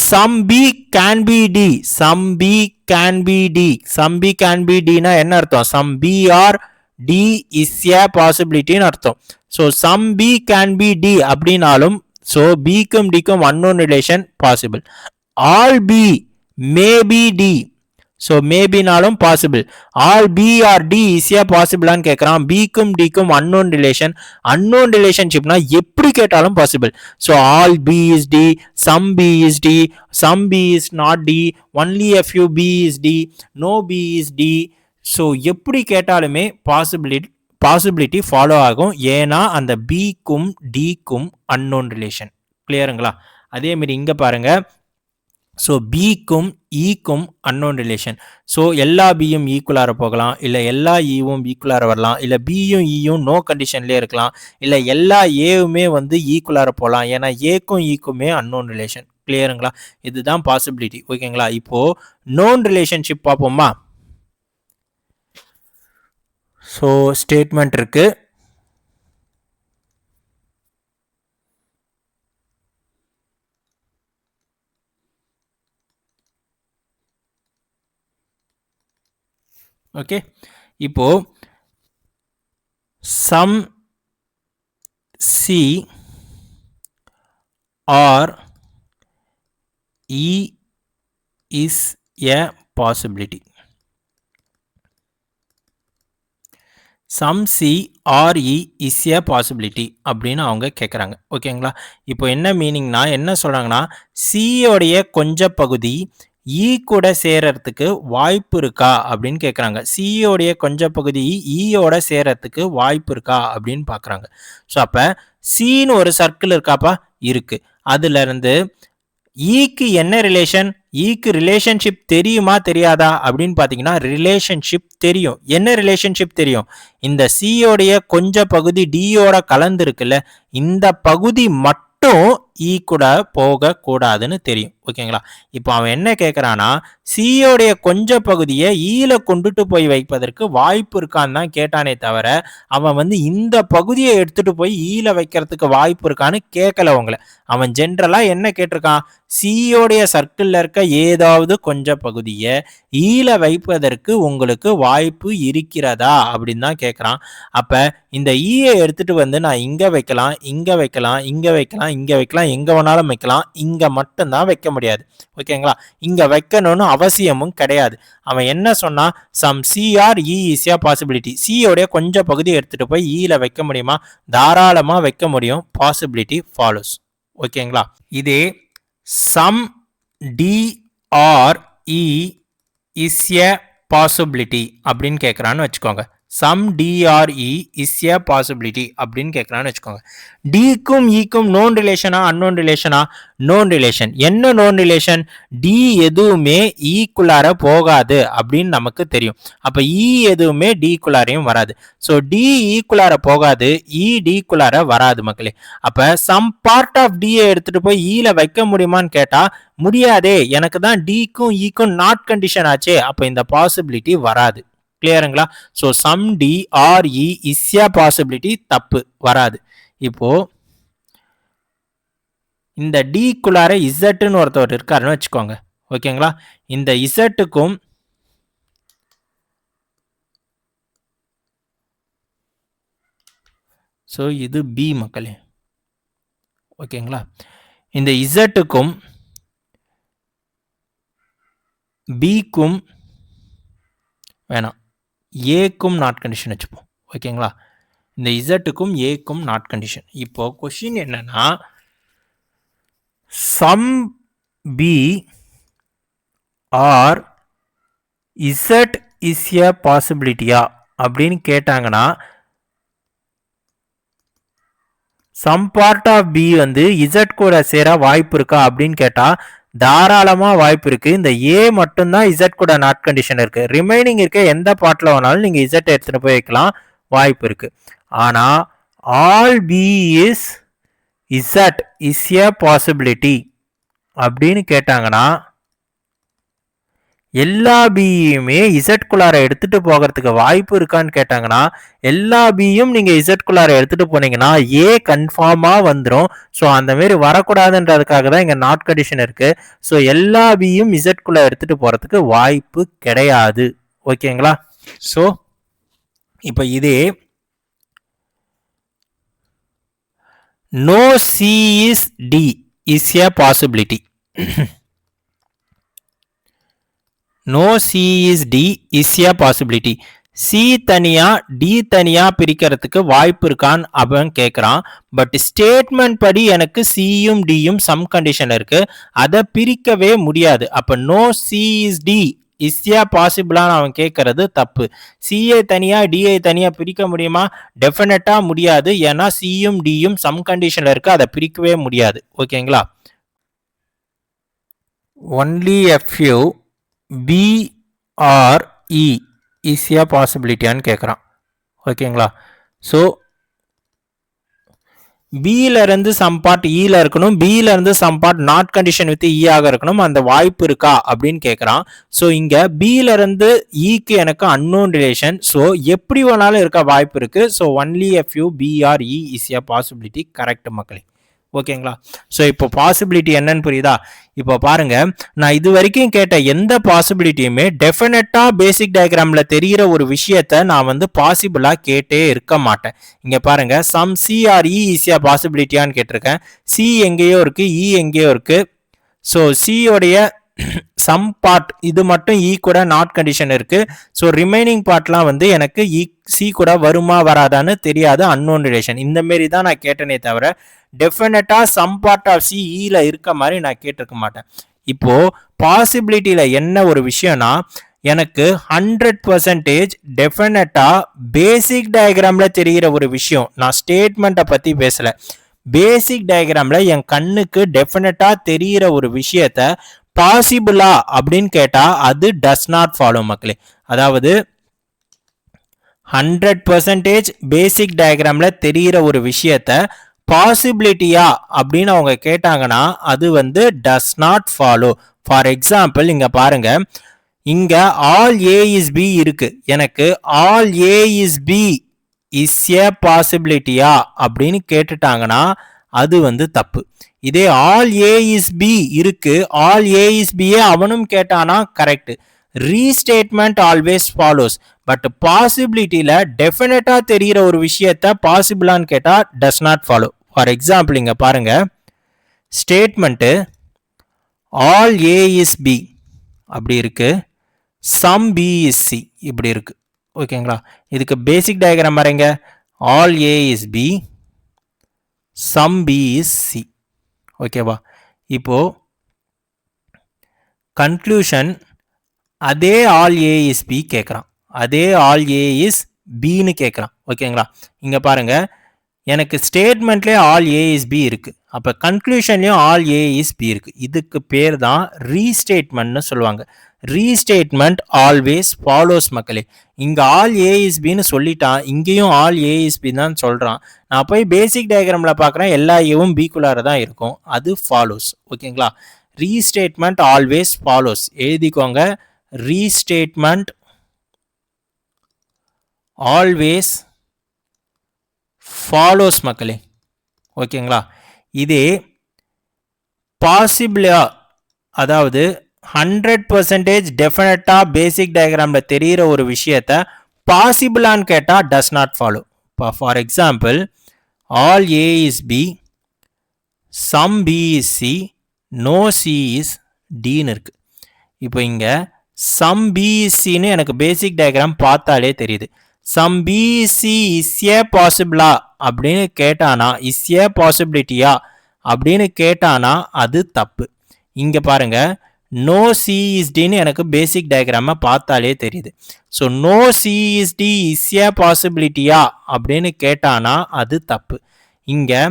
some B can be D, some B can be D, some B can be டினா என்ன அர்த்தம்? Some B R D is A பாசிபிலிட்டின்னு அர்த்தம். So some B can be D அப்படின்னாலும், ஸோ பிக்கும் டிக்கும் unknown relation possible. All B may be D, so மேபினாலும் possible. All B R D is ஏ பாசிபிளான்னு கேட்குறான். பிக்கும் டிக்கும் அன்னோன் ரிலேஷன், அன்னோன் ரிலேஷன்ஷிப்னா எப்படி கேட்டாலும் possible. So all B is D, some B is D, some B is not D, only a few B is D, no B is D. So எப்படி கேட்டாலுமே possibility follow ஆகும். ஏன்னா அந்த பிக்கும் டிக்கும் அன்னோன் ரிலேஷன். கிளியருங்களா? அதே மாதிரி இங்க பாருங்க, ஸோ பிக்கும் ஈக்கும் அன்னோன் ரிலேஷன். ஸோ எல்லா பியும் ஈக்குவலாக போகலாம், இல்லை எல்லா ஈவும் ஈக்குவலாக வரலாம், இல்லை பியும் ஈயும் நோ கண்டிஷன்லேயே இருக்கலாம், இல்லை எல்லா ஏவுமே வந்து ஈக்குவலாக போகலாம். ஏன்னா ஏக்கும் ஈக்குமே அன்னோன் ரிலேஷன். கிளியருங்களா? இதுதான் பாசிபிலிட்டி. ஓகேங்களா? இப்போது நோன் ரிலேஷன்ஷிப் பார்ப்போமா? ஸோ ஸ்டேட்மெண்ட் இருக்கு. ஓகே, இப்போ some C are E is a possibility. Some C are E is a possibility அப்படின்னு அவங்க கேட்குறாங்க. ஓகேங்களா? இப்போ என்ன மீனிங்னா, என்ன சொல்கிறாங்கன்னா, சியோடைய கொஞ்ச பகுதி இ கூட சேரறதுக்கு வாய்ப்பு இருக்கா அப்படின்னு கேட்குறாங்க. சியோடைய கொஞ்ச பகுதி ஈயோட சேரறதுக்கு வாய்ப்பு இருக்கா அப்படின்னு பார்க்குறாங்க. ஸோ அப்போ சின்னு ஒரு சர்க்கிள் இருக்காப்பா? இருக்கு. அதுலேருந்து ஈக்கு என்ன ரிலேஷன்? ஈக்கு ரிலேஷன்ஷிப் தெரியுமா தெரியாதா அப்படின்னு பார்த்தீங்கன்னா ரிலேஷன்ஷிப் தெரியும். என்ன ரிலேஷன்ஷிப் தெரியும்? இந்த சியோடைய கொஞ்ச பகுதி டியோட கலந்து இருக்குல்ல, இந்த பகுதி மட்டும் ஈ கூட போக கூடாதுன்னு தெரியும். ஓகேங்களா? இப்போ அவன் என்ன கேட்குறான்னா, சியோடைய கொஞ்ச பகுதியை ஈல கொண்டுட்டு போய் வைப்பதற்கு வாய்ப்பு இருக்கான்னு தான் கேட்டானே தவிர, அவன் வந்து இந்த பகுதியை எடுத்துட்டு போய் ஈல வைக்கிறதுக்கு வாய்ப்பு இருக்கான்னு கேட்கல உங்களை. அவன் ஜென்ரலா என்ன கேட்டிருக்கான்? சியோடைய சர்க்கிள்ல இருக்க ஏதாவது கொஞ்ச பகுதியை ஈல வைப்பதற்கு உங்களுக்கு வாய்ப்பு இருக்கிறதா அப்படின்னு தான் கேட்குறான். அப்ப இந்த ஈயை எடுத்துட்டு வந்து நான் இங்க வைக்கலாம், இங்க வைக்கலாம், இங்க வைக்கலாம், இங்க வைக்கலாம், எங்க வேணாலும் வைக்கலாம், இங்க மட்டும்தான் வைக்க முடியாது. ஓகேங்களா? இங்க வைக்கணும்னு அவசியமும் கிடையாது. அவன் என்ன சொன்னா, some C are E is a possibility. சியோடைய கொஞ்சம் பகுதி எடுத்துட்டு போய் ஈல வைக்க முடியுமா? தாராளமா வைக்க முடியும். Possibility follows. ஓகேங்களா? இதே some D are E is a possibility அப்படின்னு கேட்குறான்னு வச்சுக்கோங்க. Some D are E is a possibility அப்படின்னு கேட்குறான்னு வச்சுக்கோங்க. டிக்கும் ஈக்கும் நோன் ரிலேஷனா அன்னோன் ரிலேஷனா? Known relation. என்ன நோன் ரிலேஷன்? டி எதுவுமே ஈக்குள்ளார போகாது அப்படின்னு நமக்கு தெரியும். அப்போ இ எதுவுமே டிக்குள்ளாரையும் வராது. ஸோ டி ஈக்குள்ளார போகாது, இ டிக்குள்ளார வராது மக்களே. அப்போ சம் பார்ட் ஆஃப் டியை எடுத்துட்டு போய் ஈல வைக்க முடியுமான்னு கேட்டால் முடியாதே, எனக்கு தான் டிக்கும் ஈக்கும் நாட் கண்டிஷன் ஆச்சே, அப்போ இந்த பாசிபிலிட்டி வராது. கிளியருங்களா? So some D are E is a possibility தப்பு, வராது. இப்போ இந்த டிக்குள்ளார இசட்னு ஒருத்தவர் இருக்காருன்னு வச்சுக்கோங்க. ஓகேங்களா? இந்த இசட்டுக்கும் ஸோ இது பி மக்களே. ஓகேங்களா? இந்த இசட்டுக்கும் பிக்கும் வேணாம், ஏக்கும் நாட் கண்டிஷன் வச்சுப்போம். ஓகேங்களா? இந்த இசட்டுக்கும் ஏக்கும் நாட் கண்டிஷன். இப்போ கொஸ்டின் என்னன்னா, some B are Z is a பாசிபிலிட்டியா அப்படின்னு கேட்டாங்கன்னா, சம் பார்ட் ஆஃப் பி வந்து இசட் கூட சேர வாய்ப்பு இருக்கா அப்படின்னு கேட்டா தாராளமா வாய்ப்பு இருக்கு. இந்த ஏ மட்டும்தான் இசட் கூட நாட் கண்டிஷன் இருக்கு. ரிமைனிங் இருக்க எந்த பார்ட்ல வேணாலும் நீங்க இசட் எடுத்துட்டு போய் வைக்கலாம், வாய்ப்பு இருக்கு. ஆனா all B is Z is a possibility அப்படின்னு கேட்டாங்கன்னா எல்லா பியுமே இசட் குள்ளார எடுத்துட்டு போகிறதுக்கு வாய்ப்பு இருக்கான்னு கேட்டாங்கன்னா எல்லா பியும் நீங்க இசட் குள்ளார எடுத்துட்டு போனீங்கன்னா ஏ கன்ஃபார்மா வந்துடும். ஸோ அந்த மாதிரி வரக்கூடாதுன்றதுக்காக தான் இங்க நாட் கண்டிஷன் இருக்கு. ஸோ எல்லா பியும் இசட் குள்ள எடுத்துட்டு போறதுக்கு வாய்ப்பு கிடையாது. ஓகேங்களா? ஸோ இப்போ இதே no C is D is a possibility. No C is D is a possibility. C தனியா டி தனியா பிரிக்கிறதுக்கு வாய்ப்பு இருக்கான்னு அவன் கேட்குறான். பட் ஸ்டேட்மெண்ட் படி எனக்கு சியும் டியும் சம் கண்டிஷன் இருக்கு, அதை பிரிக்கவே முடியாது. அப்போ no C is D is a பாசிபிளான்னு அவன் கேட்கறது தப்பு. சிஏ தனியா டிஐ தனியா பிரிக்க முடியுமா? டெஃபினட்டா முடியாது. ஏன்னா சியும் டியும் சம் கண்டிஷன்ல இருக்கு, அதை பிரிக்கவே முடியாது. ஓகேங்களா? only a few B or E is a possibility ன்னு கேட்குறான். ஓகேங்களா? ஸோ பியில இருந்து சம் பார்ட் ஈல இருக்கணும், பியில இருந்து some part not condition with E ஆக இருக்கணும். அந்த வாய்ப்பு இருக்கா அப்படின்னு கேட்குறான். ஸோ இங்க பியில இருந்து ஈக்கு எனக்கு அன்னோன் ரிலேஷன். ஸோ எப்படி வேணாலும் இருக்க வாய்ப்பு இருக்கு. So only a few B are E is a possibility. Correct மக்களே. ஓகேங்களா? ஸோ இப்போ பாசிபிலிட்டி என்னன்னு புரியுதா? இப்போ பாருங்க, நான் இது வரைக்கும் கேட்ட எந்த பாசிபிலிட்டியுமே டெஃபினட்டா பேசிக் டயக்ராம்ல தெரிகிற ஒரு விஷயத்த நான் வந்து பாசிபிளா கேட்டே இருக்க மாட்டேன். இங்க பாருங்க, சம் சி ஆர் இ ஈஸியா பாசிபிலிட்டியான்னு கேட்டிருக்கேன். சி எங்கேயோ இருக்கு, இ எங்கேயோ இருக்கு. ஸோ சியோடைய சம் பார்ட் இது மட்டும் இ கூட நாட் கண்டிஷன் இருக்கு. ஸோ ரிமைனிங் பார்ட்லாம் வந்து எனக்கு இ சி கூட வருமா வராதான்னு தெரியாது, அன்னோன் ரிலேஷன். இந்த மாரி தான் நான் கேட்டனே தவிர டெஃபினட்டா சம் பார்ட் ஆஃப் சி ஈல இருக்க மாதிரி நான் கேட்டிருக்க மாட்டேன். இப்போ பாசிபிலிட்டியில என்ன ஒரு விஷயம்னா, எனக்கு 100% டெஃபினட்டா பேசிக் டயக்ராம்ல தெரிகிற ஒரு விஷயம். நான் ஸ்டேட்மெண்ட்டை பத்தி பேசல. பேசிக் டயக்ராம்ல என் கண்ணுக்கு டெஃபினட்டா தெரிகிற ஒரு விஷயத்த பாசிபிளா அப்படின்னு கேட்டா அது டஸ் நாட் ஃபாலோ மக்களே. அதாவது 100% பேசிக் டயக்ராம்ல தெரிகிற ஒரு விஷயத்த பாசிபிலிட்டியா அப்படின்னு அவங்க கேட்டாங்கன்னா அது வந்து does not follow. For example இங்க பாருங்க, இங்க ஆல் ஏ இஸ் பி இருக்கு. எனக்கு all A is B is ஏ பாசிபிலிட்டியா அப்படின்னு கேட்டுட்டாங்கன்னா அது வந்து தப்பு. இதே ஆல் ஏ இஸ் பி இருக்கு, ஆல் ஏ இஸ் பியே அவனும் கேட்டானா correct. Restatement always follows. But பாசிபிலிட்டியில டெஃபினட்டா தெரிகிற ஒரு விஷயத்த பாசிபிளான்னு கேட்டா does not follow. For example இங்க பாருங்க, statement all A is B அப்படி இருக்கு, சம் பி இஸ் சி இப்படி இருக்கு. ஓகேங்களா? இதுக்கு பேசிக் டயக்ராம் வரைங்க. All A is B, some B is C. ஓகேவா? இப்போ கன்க்ளூஷன் அதே ஆல் ஏ இஸ் பி கேட்குறான், அதே ஆல் ஏ இஸ் பின்னு கேட்குறான். ஓகேங்களா? இங்க பாருங்க, எனக்கு ஸ்டேட்மெண்ட்லேயே ஆல் ஏ இஸ் பி இருக்கு, அப்போ கன்க்ளூஷன்லேயும் ஆல் ஏ இஸ் பி இருக்கு. இதுக்கு பேர் தான் ரீஸ்டேட்மெண்ட்னு சொல்லுவாங்க. ரீஸ்டேட்மெண்ட் ஆல்வேஸ் ஃபாலோஸ் மக்களே. இங்கே ஆல் ஏ இஸ் பின்னு சொல்லிட்டான், இங்கேயும் ஆல் ஏ இஸ் பி தான் சொல்கிறான். நான் போய் பேசிக் டயக்ராமில் பார்க்குறேன், எல்லா ஏவும் பிக்குள்ளார தான் இருக்கும், அது ஃபாலோஸ். ஓகேங்களா? ரீஸ்டேட்மெண்ட் ஆல்வேஸ் ஃபாலோஸ். எழுதிக்கோங்க, ரீஸ்டேட்மெண்ட் ஆல்வேஸ் ஃபாலோஸ் மக்களே. ஓகேங்களா? இதே பாசிபிளா, அதாவது 100% டெஃபினட்டா பேசிக் டயக்ராம்ல தெரிகிற ஒரு விஷயத்த பாசிபிளான்னு கேட்டால் does not follow. For example, all A is B, some B is C, no C is டின்னு இருக்கு. இப்போ இங்கே சம் பி இஸ் சின்னு எனக்கு பேசிக் டயக்ராம் பார்த்தாலே தெரியுது. Some B is C is ஏ பாசிபிளா அப்படின்னு கேட்டானா, இஸ் ஏ பாசிபிலிட்டியா அப்படின்னு கேட்டானா அது தப்பு. இங்கே பாருங்க, நோ சி இஸ் டின்னு எனக்கு பேசிக் டயக்ராமை பார்த்தாலே தெரியுது. So no C is D is ஏ பாசிபிலிட்டியா அப்படின்னு கேட்டானா அது தப்பு. இங்கே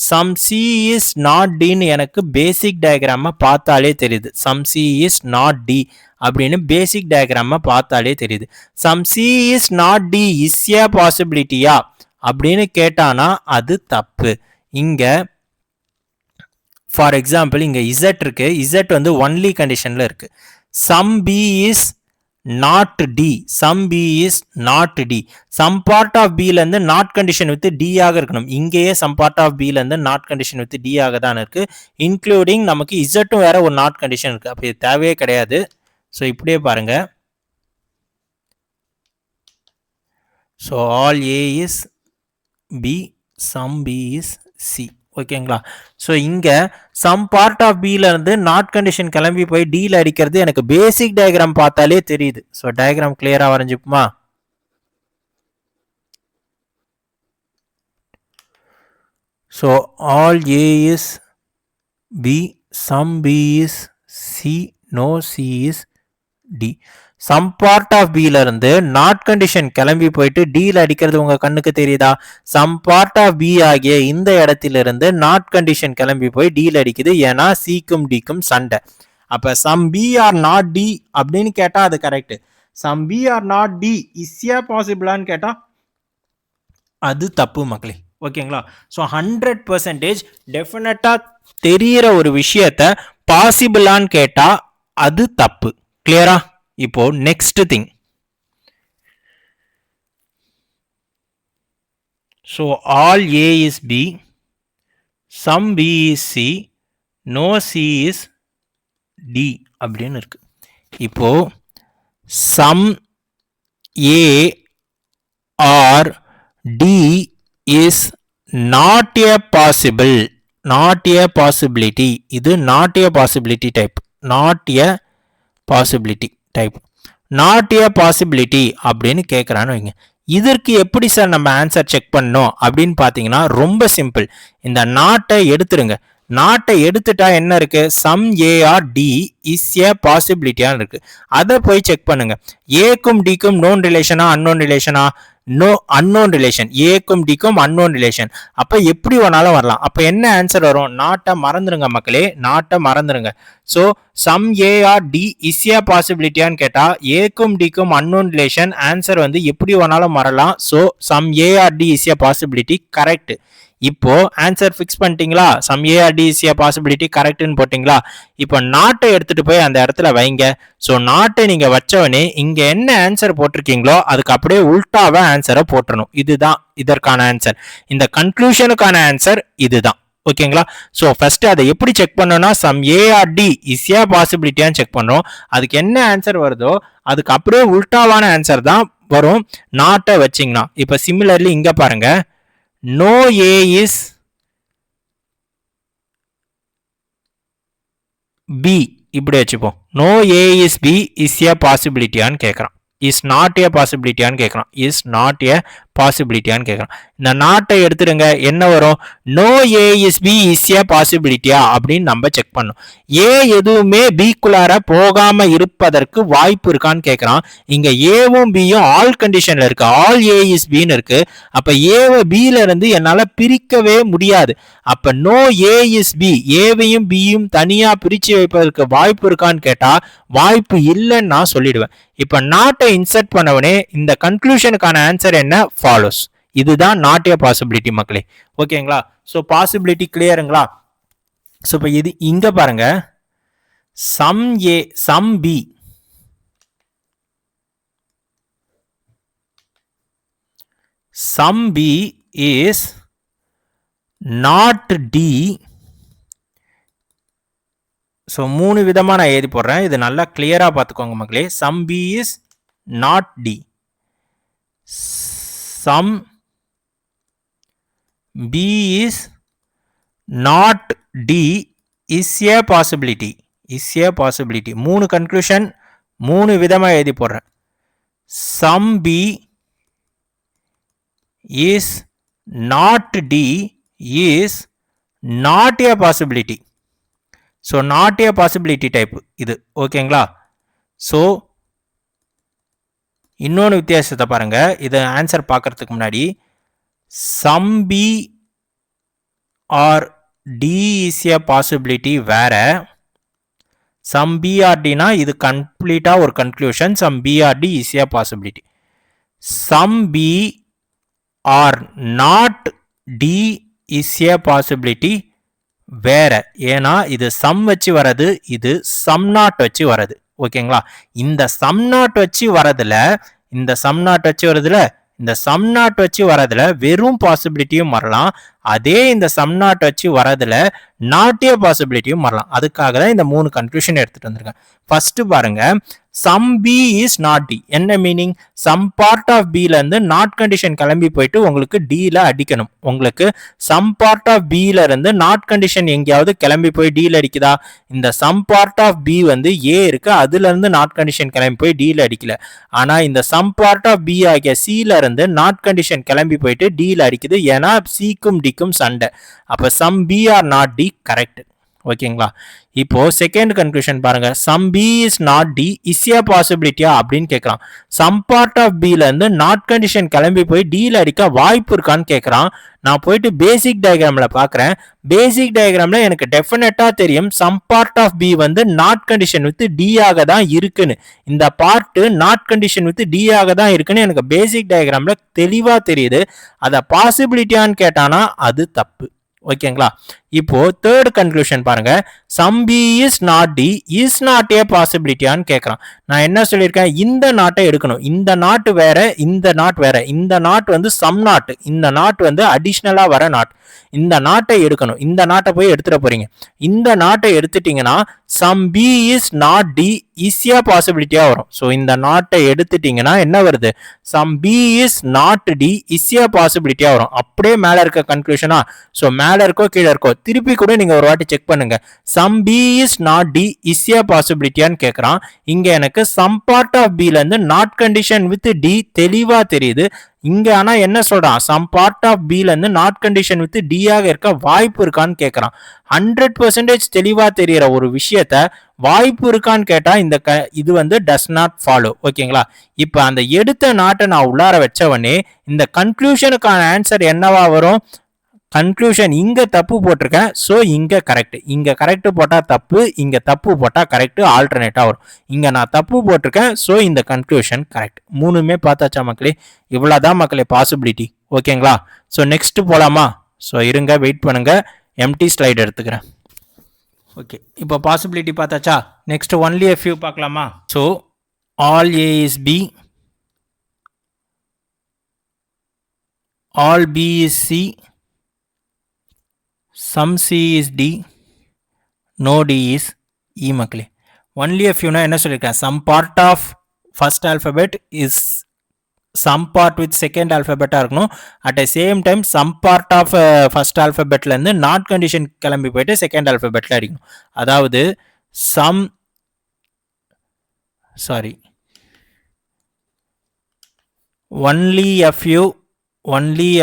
சம் சி இஸ் நாட் டின்னு எனக்கு பேசிக் டயக்ராமை பார்த்தாலே தெரியுது. Some C is not D அப்படின்னு பேசிக் டயக்ராமை பார்த்தாலே தெரியுது. Some C is not D is ஏ பாசிபிலிட்டியா அப்படின்னு கேட்டானா அது தப்பு. இங்கே ஃபார் எக்ஸாம்பிள் இங்கே இசட் இருக்கு, இசட் வந்து ஒன்லி கண்டிஷனில் இருக்கு. Some B is not D, some B is not D. Some part of பிலேருந்து நாட் கண்டிஷன் வித் டி ஆக இருக்கணும். இங்கேயே சம் பார்ட் ஆஃப் பிலேருந்து நாட் கண்டிஷன் வித் டி ஆக தான் இருக்கு. இன்க்ளூடிங் நமக்கு இசட்டும் வேற ஒரு நாட் கண்டிஷன் இருக்கு. அப்படி தேவையே கிடையாது. ஸோ இப்படியே பாருங்க, so all A is B, some B is C. ஓகேங்களா? ஸோ இங்கே சம் பார்ட் ஆஃப் பியிலேருந்து நாட் கண்டிஷன் கிளம்பி போய் டியில் அடிக்கிறது எனக்கு பேசிக் டயக்ராம் பார்த்தாலே தெரியுது. ஸோ டயக்ராம் கிளியராக வரைஞ்சிப்போமா? So all A is B, some B is C, no C is D. Some part of பியிலிருந்து நாட் கண்டிஷன் கிளம்பி போயிட்டு டியில் அடிக்கிறது உங்க கண்ணுக்கு தெரியுதா? சம் பார்ட் ஆஃப் பி ஆகிய இந்த இடத்திலிருந்து நாட் கண்டிஷன் கிளம்பி போய் டியில் அடிக்குது. ஏன்னா சிக்கும் டிக்கும் சண்டை. அப்ப some B are not D அப்படின்னு கேட்டா அது correct. Some B are not D is ஏ பாசிபிளான்னு கேட்டா அது தப்பு மக்களே. ஓகேங்களா? ஸோ 100% டெஃபினட்டா தெரியிற ஒரு விஷயத்த பாசிபிளான்னு கேட்டா அது தப்பு. கிளியரா? இப்போ next thing. So all A is B, some B is C, no C is D அப்படின்னு இருக்கு. இப்போ some A are D is not a possible, not a possibility. இது not a possibility type, not a possibility type, not a possibility அப்படின்னு கேட்குறான்னு வைங்க. இதற்கு எப்படி sir நம்ம ஆன்சர் செக் பண்ணணும் அப்படின்னு பார்த்தீங்கன்னா ரொம்ப சிம்பிள். இந்த நாட்டை எடுத்துருங்க. நாட்டை எடுத்துட்டா என்ன இருக்கு? Some A are D is ஏ பாசிபிலிட்டியான்னு இருக்கு. அதை போய் செக் பண்ணுங்க. ஏக்கும் டிக்கும் நோன் ரிலேஷனா அன்னோன் ரிலேஷனா? No, unknown relation. ஏக்கும் டிக்கும் அன்னோன் ரிலேஷன். அப்ப எப்படி வேணாலும் வரலாம். அப்ப என்ன ஆன்சர் வரும்? நாட்டை மறந்துருங்க மக்களே, நாட்டை மறந்துருங்க. So some A are D is ஏ பாசிபிலிட்டியான்னு கேட்டா ஏக்கும் டிக்கும் அன்னோன் ரிலேஷன், ஆன்சர் வந்து எப்படி வேணாலும் வரலாம். So some A are D is a possibility correct. இப்போ ஆன்சர் ஃபிக்ஸ் பண்ணிட்டீங்களா? Some A are D is a possibility கரெக்ட்னு போட்டிங்களா? இப்போ நாட்டை எடுத்துட்டு போய் அந்த இடத்துல வைங்க. ஸோ நாட்டை நீங்க வச்சவனே இங்க என்ன ஆன்சர் போட்டிருக்கீங்களோ அதுக்கு அப்படியே உல்டாவா ஆன்சரை போட்டுறணும். இதுதான் இதற்கான ஆன்சர். இந்த கன்க்ளூஷனுக்கான ஆன்சர் இதுதான். ஓகேங்களா? ஸோ ஃபர்ஸ்ட் அதை எப்படி செக் பண்ணோம்னா some A are D is ஏ பாசிபிலிட்டியான்னு செக் பண்றோம். அதுக்கு என்ன ஆன்சர் வருதோ அதுக்கு அப்படியே உல்டாவான ஆன்சர் தான் வரும் நாட்டை வச்சிங்கன்னா. இப்போ சிமிலர்லி இங்க பாருங்க, no a is b இப்படி வச்சுப்போம். no a is b is a possibility ஆன்னு கேட்குறான். இஸ் நாட் ஏ பாசிபிலிட்டியான்னு கேட்குறான். இஸ் நாட் ஏ பாசிபிலிட்டியான்னு கேட்குறான். இந்த நாட்டை எடுத்துடுங்க, என்ன வரும்? No A is B is ஏ பாசிபிலிட்டியா அப்படின்னு நம்ம செக் பண்ணோம். ஏ எதுவுமே பிக்குள்ளார போகாம இருப்பதற்கு வாய்ப்பு இருக்கான்னு கேட்குறான். இங்க ஏவும் பியும் ஆல் கண்டிஷன்ல இருக்கு, ஆல் ஏ இஸ் பின்னு இருக்கு. அப்ப ஏவை பில இருந்து என்னால பிரிக்கவே முடியாது. அப்ப நோ ஏ இஸ் பி, ஏவையும் பியும் தனியா பிரிச்சு வைப்பதற்கு வாய்ப்பு இருக்கான்னு கேட்டா வாய்ப்பு இல்லைன்னு நான் சொல்லிடுவேன். இப்ப நாட்டை இன்சர்ட் பண்ணவனே இந்த கன்க்ளூஷனுக்கான ஆன்சர் என்ன? ஃபாலோஸ். இதுதான் நாட் ஏ பாசிபிலிட்டி மக்களே. ஓகேங்களா? So possibility கிளியருங்களா? ஸோ இப்போ இது இங்க பாருங்க, some A some B some B is not D. So 3 விதமாக நான் எழுதி போடுறேன், இது நல்லா கிளியராக பார்த்துக்கோங்க மக்களே. Some B is not D, some B is not D is a possibility, is a possibility. 3 conclusion 3 விதமாக எழுதி போடுறேன். Some B is not D is not a possibility. So not a possibility type இது. ஓகேங்களா? So இன்னொன்று வித்தியாசத்தை பாருங்க, இதை answer பார்க்கறதுக்கு முன்னாடி some B R D is a possibility வேற, சம் பி ஆர் டினா இது கம்ப்ளீட்டா ஒரு conclusion. Some B R D is a possibility. Some B are not D is a possibility வேற. ஏன்னா இது சம் வச்சு வரது, இது சம் நாட் வச்சு வரது. ஓகேங்களா? இந்த சம் நாட் வச்சு வரதுல, இந்த சம் நாட் வச்சு வரதுல, இந்த சம் நாட் வச்சு வரதுல வெறும் பாசிபிலிட்டியும் வரலாம். அதே இந்த சம் நாட் வச்சு வரதுல நாட் ஏ பாசிபிலிட்டியும் வரலாம். அதுக்காக தான் இந்த 3 கன்க்ளூஷன் எடுத்துட்டு வந்திருக்கேன். ஃபர்ஸ்ட் பாருங்க, some B is not D. என்ன மீனிங்? சம் பார்ட் ஆஃப் பில இருந்து நாட் கண்டிஷன் கிளம்பி போயிட்டு உங்களுக்கு டில அடிக்கணும். உங்களுக்கு சம் பார்ட் ஆஃப் பில இருந்து நாட் கண்டிஷன் எங்கேயாவது கிளம்பி போய் டில அடிக்குதா? இந்த சம் பார்ட் ஆஃப் பி வந்து ஏ இருக்கு, அதுல இருந்து நாட் கண்டிஷன் கிளம்பி போய் டில அடிக்கல. ஆனா இந்த சம் பார்ட் ஆஃப் பி ஆகிய சில இருந்து நாட் கண்டிஷன் கிளம்பி போயிட்டு டில அடிக்குது. ஏன்னா சிக்கும் டிக்கும் சண்டை. அப்ப some B are not D correct. ஓகேங்களா? இப்போ செகண்ட் கன்க்ளூஷன் பாருங்க. Some B is not D is ஏ பாசிபிலிட்டியா அப்படின்னு கேட்கறான். சம் பார்ட் ஆஃப் பில இருந்து நாட் கண்டிஷன் கிளம்பி போய் டில அடிக்க வாய்ப்பு இருக்கான்னு கேட்கறான். நான் போயிட்டு பேசிக் டயக்ராம்ல பாக்குறேன். பேசிக் டயக்ராம்ல எனக்கு டெஃபினட்டா தெரியும் சம் பார்ட் ஆஃப் பி வந்து நாட் கண்டிஷன் வித் டி ஆக தான் இருக்குன்னு. இந்த part not condition with D ஆக தான் இருக்குன்னு எனக்கு பேசிக் டயக்ராம்ல தெளிவா தெரியுது. அத பாசிபிலிட்டியான்னு கேட்டானா அது தப்பு. ஓகேங்களா? இப்போ தேர்ட் கன்க்ளூஷன் பாருங்க. Some B is not D is not a பாசிபிலிட்டியான்னு கேட்கறான். நான் என்ன சொல்லியிருக்கேன், இந்த நாட்டை எடுக்கணும். இந்த நாட்டு வேற, இந்த நாட் வேற. இந்த நாட் வந்து சம் நாட், இந்த நாட் வந்து அடிஷ்னலா வர நாட். இந்த நாட்டை எடுக்கணும். இந்த நாட்டை போய் எடுத்துட போறீங்க. இந்த நாட்டை எடுத்துட்டீங்கன்னா some B is not D is ஏ பாசிபிலிட்டியா வரும். ஸோ இந்த நாட்டை எடுத்துட்டீங்கன்னா என்ன வருது, some B is not D is ஏ பாசிபிலிட்டியா வரும். அப்படியே மேல இருக்க கன்க்ளூஷனா, ஸோ மேல இருக்கோ கீழே இருக்கோ திருப்பி கூட நீங்க ஒரு வாட்டி செக் பண்ணுங்க. Some B is not D is ஏ பாசிபிலிட்டியான்னு கேட்கறான். இங்க எனக்கு சம் பார்ட் ஆஃப் பில இருந்து நாட் கண்டிஷன் வித் டி தெளிவா தெரியுது. இங்க ஆனா என்ன சொல்றான், சம் பார்ட் ஆஃப் பில இருந்து நாட் கண்டிஷன் வித் டி ஆக இருக்க வாய்ப்பு இருக்கான்னு கேட்கறான். 100% தெளிவா தெரியற ஒரு விஷயத்த வாய்ப்பு இருக்கான்னு கேட்டா இது வந்து டஸ் நாட் ஃபாலோ. ஓகேங்களா? இப்ப அந்த எடுத்த நாட்டை நான் உள்ளார வச்சவனே இந்த கன்க்ளூஷனுக்கான ஆன்சர் என்னவா வரும், கன்க்ளூஷன் இங்க தப்பு போட்டிருக்கேன், ஸோ இங்க கரெக்ட். இங்க கரெக்ட் போட்டா தப்பு, இங்க தப்பு போட்டா கரெக்ட், ஆல்டர்னேட்டா வரும். இங்க நான் தப்பு போட்டிருக்கேன், ஸோ இந்த கன்க்ளூஷன் கரெக்ட். மூணுமே பார்த்தாச்சா மக்களே? இவ்வளவுதான் மக்களே பாசிபிலிட்டி. ஓகேங்களா? ஸோ நெக்ஸ்ட் போலாமா? ஸோ இருங்க, வெயிட் பண்ணுங்க, எம்டி ஸ்லைட் எடுத்துக்கிறேன். ஓகே, இப்போ பாசிபிலிட்டி பார்த்தாச்சா? நெக்ஸ்ட் ஒன்லி a few பார்க்கலாமா? So all A is B, all B is C, some C is D, no D is E மக்களே. ஒன்லி a few என்ன சொல்லியிருக்கேன், some part of first alphabet is some part with second ஆல்பபெட்டாக இருக்கணும். At the same time some part of first ஆல்பபெட்லேருந்து not condition கிளம்பி போயிட்டு second ஆல்பபெட்டில் அடிக்கணும். அதாவது some only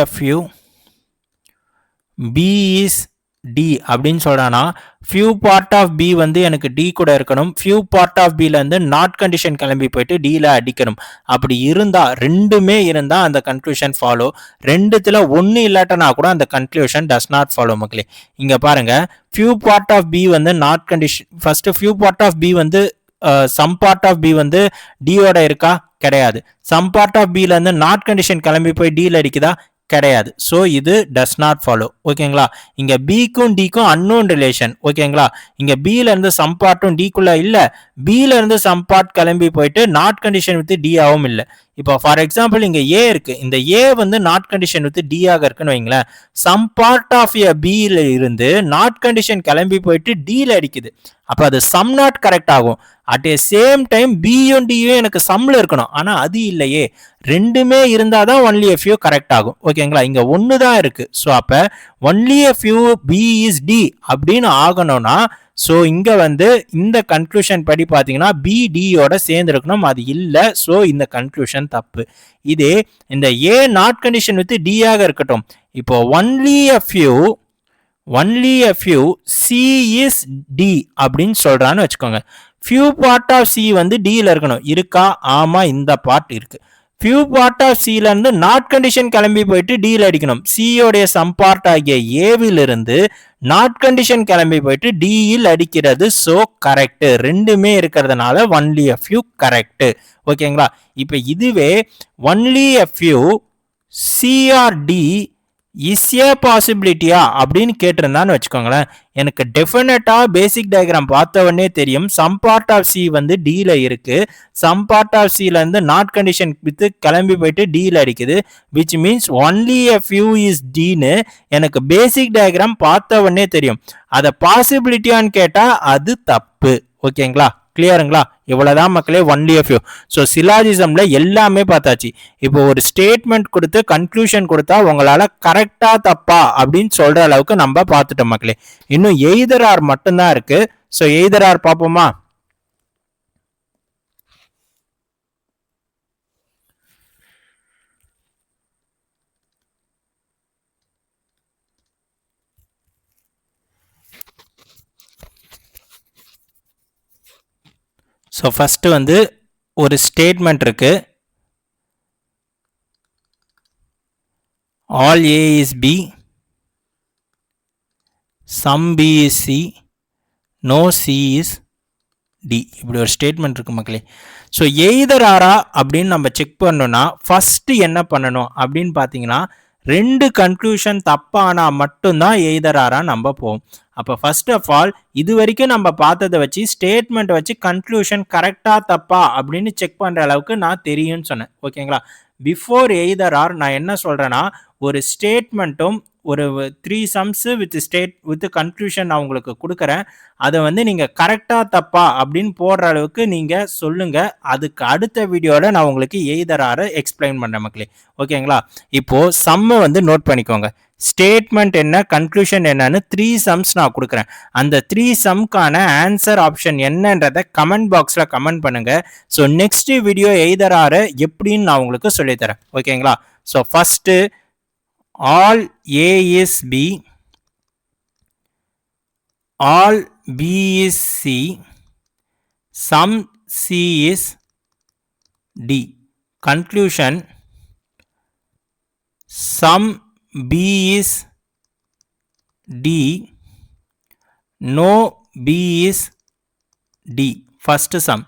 a few b is d அப்படின்னு சொல்றானா, few part of b வந்து எனக்கு d கூட இருக்கணும், few part of b ல இருந்து நாட் கண்டிஷன் கிளம்பி போயிட்டு d ல அடிக்கணும். அப்படி இருந்தா, ரெண்டுமே இருந்தா அந்த கன்க்ளூஷன் ஃபாலோ. ரெண்டுத்துல ஒன்னு இல்லாட்டனா கூட அந்த கன்க்ளூஷன் டஸ் நாட் ஃபாலோ மக்களே. இங்க பாருங்க, few part of b வந்து not condition, first few part of b வந்து சம் பார்ட் ஆஃப் பி வந்து டியோட இருக்கா, கிடையாது. சம் பார்ட் ஆஃப் பில இருந்து நாட் கண்டிஷன் கிளம்பி போய் டில அடிக்குதா, கிடையாது. ஸோ இது டஸ் நாட் ஃபாலோ. ஓகேங்களா? இங்க பிக்கும் டிக்கும் அன்னோன் ரிலேஷன். ஓகேங்களா? இங்க பில இருந்து சம் பார்ட்டும் டிக்குள்ள இல்ல, பில இருந்து சம் பார்ட் கிளம்பி போயிட்டு நாட் கண்டிஷன் வித் டி ஆகும் இல்ல. இப்போ ஃபார் எக்ஸாம்பிள் இங்க ஏ இருக்கு, இந்த ஏ வந்து நாட் கண்டிஷன் வித் டி ஆக இருக்குன்னு வைங்களேன். சம் பார்ட் ஆஃப் ஏ பில இருந்து நாட் கண்டிஷன் கிளம்பி போயிட்டு டில அடிக்குது. அப்ப அது சம் நாட் கரெக்ட் ஆகும். அட் ஏ சேம் டைம் பியும் டியும் எனக்கு சம்ல இருக்கணும், ஆனா அது இல்லையே. ரெண்டுமே இருந்தாதான் ஒன்லி a few கரெக்ட் ஆகும். ஓகேங்களா? இங்க ஒன்னு தான் இருக்கு. ஸோ அப்ப only a few b is d அப்படின்னு ஆகணும்னா, ஸோ இங்க வந்து இந்த கன்க்ளூஷன் படி பாத்தீங்கன்னா பி டியோட சேர்ந்து இருக்கணும், அது இல்லை. ஸோ இந்த கன்க்ளூஷன் தப்பு. இதே இந்த ஏ நாட் கண்டிஷன் வித் டி ஆக இருக்கட்டும். இப்போ only a few c is d அப்படின்னு சொல்றான்னு வச்சுக்கோங்க. few part of c வந்து d ல இருக்கணும், இருக்கா? ஆமா, இந்த பார்ட் இருக்கு. few part of c ல இருந்து நாட் கண்டிஷன் கிளம்பி போயிட்டு d ல அடிக்கணும். c உடைய சம் பார்ட் ஆகிய a வில் இருந்து நாட் கண்டிஷன் கிளம்பி போயிட்டு d ல் அடிக்கிறது. So correct. ரெண்டுமே இருக்கிறதுனால ஒன்லி a few கரெக்ட். ஓகேங்களா? இப்ப இதுவே only a few c or d is ஏ பாசிபிலிட்டியா அப்படின்னு கேட்டிருந்தான்னு வச்சுக்கோங்களேன், எனக்கு டெஃபினட்டா பேசிக் டயக்ராம் பார்த்த உடனே தெரியும் சம் பார்ட் ஆஃப் சி வந்து டில இருக்கு, சம் பார்ட் ஆஃப் சில இருந்து நாட் கண்டிஷன் வித் கிளம்பி போயிட்டு டில அடிக்குது, which means only a few is டின்னு எனக்கு பேசிக் டயக்ராம் பார்த்த உடனே தெரியும். அதை பாசிபிலிட்டியான்னு கேட்டா அது தப்பு. ஓகேங்களா? கிளியருங்களா? இவ்வளவுதான் மக்களே ஒன்லி a few. ஸோ சிலாஜிசம்ல எல்லாமே பார்த்தாச்சு. இப்போ ஒரு ஸ்டேட்மெண்ட் கொடுத்து கன்க்ளூஷன் கொடுத்தா உங்களால கரெக்டா தப்பா அப்படின்னு சொல்ற அளவுக்கு நம்ம பார்த்துட்டோம் மக்களே. இன்னும் எய்தர் ஆர் மட்டும்தான் இருக்கு. ஸோ எய்தர் ஆர் பார்ப்போமா? ஸோ ஃபஸ்ட்டு வந்து ஒரு ஸ்டேட்மெண்ட் இருக்கு. All A is B, sum B is C, no C is D. இப்படி ஒரு ஸ்டேட்மெண்ட் இருக்கு மக்களே. ஸோ எய்தர் ஆரா அப்படின்னு நம்ம செக் பண்ணோம்னா ஃபஸ்ட்டு என்ன பண்ணணும் அப்படின்னு பார்த்தீங்கன்னா, ரெண்டு கன்க்ளூஷன் தப்பானா மட்டும்தான் எய்தர் ஆரா நம்ம போவோம். அப்போ ஃபர்ஸ்ட் ஆஃப் ஆல் இது வரைக்கும் நம்ம பார்த்ததை வச்சு ஸ்டேட்மெண்ட் வச்சு கன்க்ளூஷன் கரெக்டாக தப்பா அப்படின்னு செக் பண்ணுற அளவுக்கு நான் தெரியும்னு சொன்னேன். ஓகேங்களா? பிஃபோர் எய்தர் ஆர் நான் என்ன சொல்கிறேன்னா, ஒரு ஸ்டேட்மெண்ட்டும் ஒரு 3 சம்ஸு வித் கன்க்ளூஷன் நான் உங்களுக்கு கொடுக்குறேன். அதை வந்து நீங்கள் கரெக்டாக தப்பா அப்படின்னு போடுற அளவுக்கு நீங்கள் சொல்லுங்கள். அதுக்கு அடுத்த வீடியோவில் நான் உங்களுக்கு எய்தர் ஆரை எக்ஸ்பிளைன் பண்ணுறேன் மக்களே. ஓகேங்களா? இப்போது சம்மை வந்து நோட் பண்ணிக்கோங்க. ஸ்டேட்மெண்ட் என்ன, கன்க்ளூஷன் என்னன்னு 3 சம்ஸ் நான் கொடுக்குறேன். அந்த 3 சம்க்கான ஆன்சர் ஆப்ஷன் என்னன்றதை கமெண்ட் பாக்ஸில் கமெண்ட் பண்ணுங்கள். ஸோ நெக்ஸ்ட் வீடியோ எய்தர் ஆரை எப்படின்னு நான் உங்களுக்கு சொல்லித்தரேன். ஓகேங்களா? So first all A is B, all B is C, sum C is D. Conclusion: sum B is D, no B is D. First sum.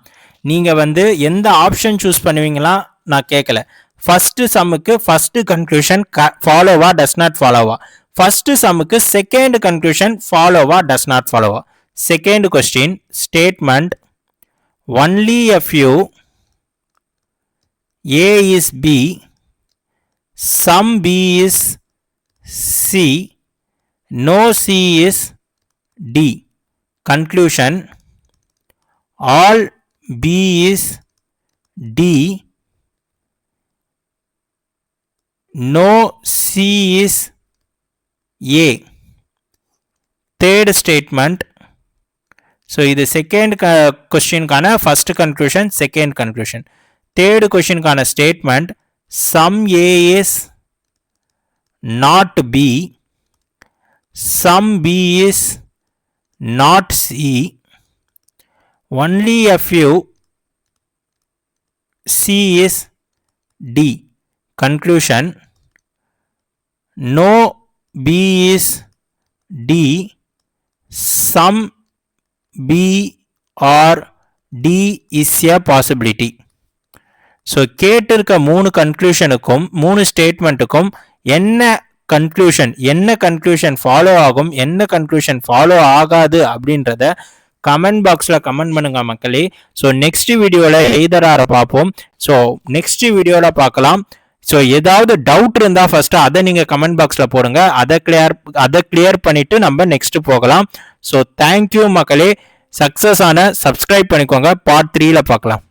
நீங்கள் வந்து எந்த ஆப்ஷன் சூஸ் பண்ணுவீங்களா நான் கேட்கல. ஃபர்ஸ்ட் சம்முக்கு ஃபர்ஸ்ட் கன்க்ளூஷன் ஃபாலோவா டஸ் நாட் ஃபாலோவா, first சம்முக்கு செகண்ட் கன்க்ளூஷன் ஃபாலோவா டஸ் நாட் ஃபாலோவா. Second question statement only a few A is B, sum B is C, no C is D. Conclusion: all B is D, no C is A. Third statement. So இது second question கான first conclusion, second conclusion. Third question கான statement sum A is not B, sum B is not C, only a few C is D. Conclusion: no B is D, sum B or D is a possibility. So கேட்டிருக்க 3 கன்க்ளூஷனுக்கும் 3 ஸ்டேட்மெண்ட்டுக்கும் என்ன conclusion follow ஆகும், என்ன conclusion follow ஆகாது அப்படின்றத comment பாக்ஸில் comment பண்ணுங்க மக்களே. So next வீடியோவில் எய்தர் ஆரை பார்ப்போம். ஸோ நெக்ஸ்ட் வீடியோவில் பார்க்கலாம். ஸோ ஏதாவது டவுட் இருந்தால் ஃபஸ்ட்டு அதை நீங்கள் கமெண்ட் பாக்ஸில் போடுங்க. அதை கிளியர் பண்ணிவிட்டு நம்ம நெக்ஸ்ட்டு போகலாம். ஸோ தேங்க்யூ மக்களே. சக்ஸஸ் ஆன சப்ஸ்கிரைப் பண்ணிக்கோங்க. பார்ட் 3ல பார்க்கலாம்.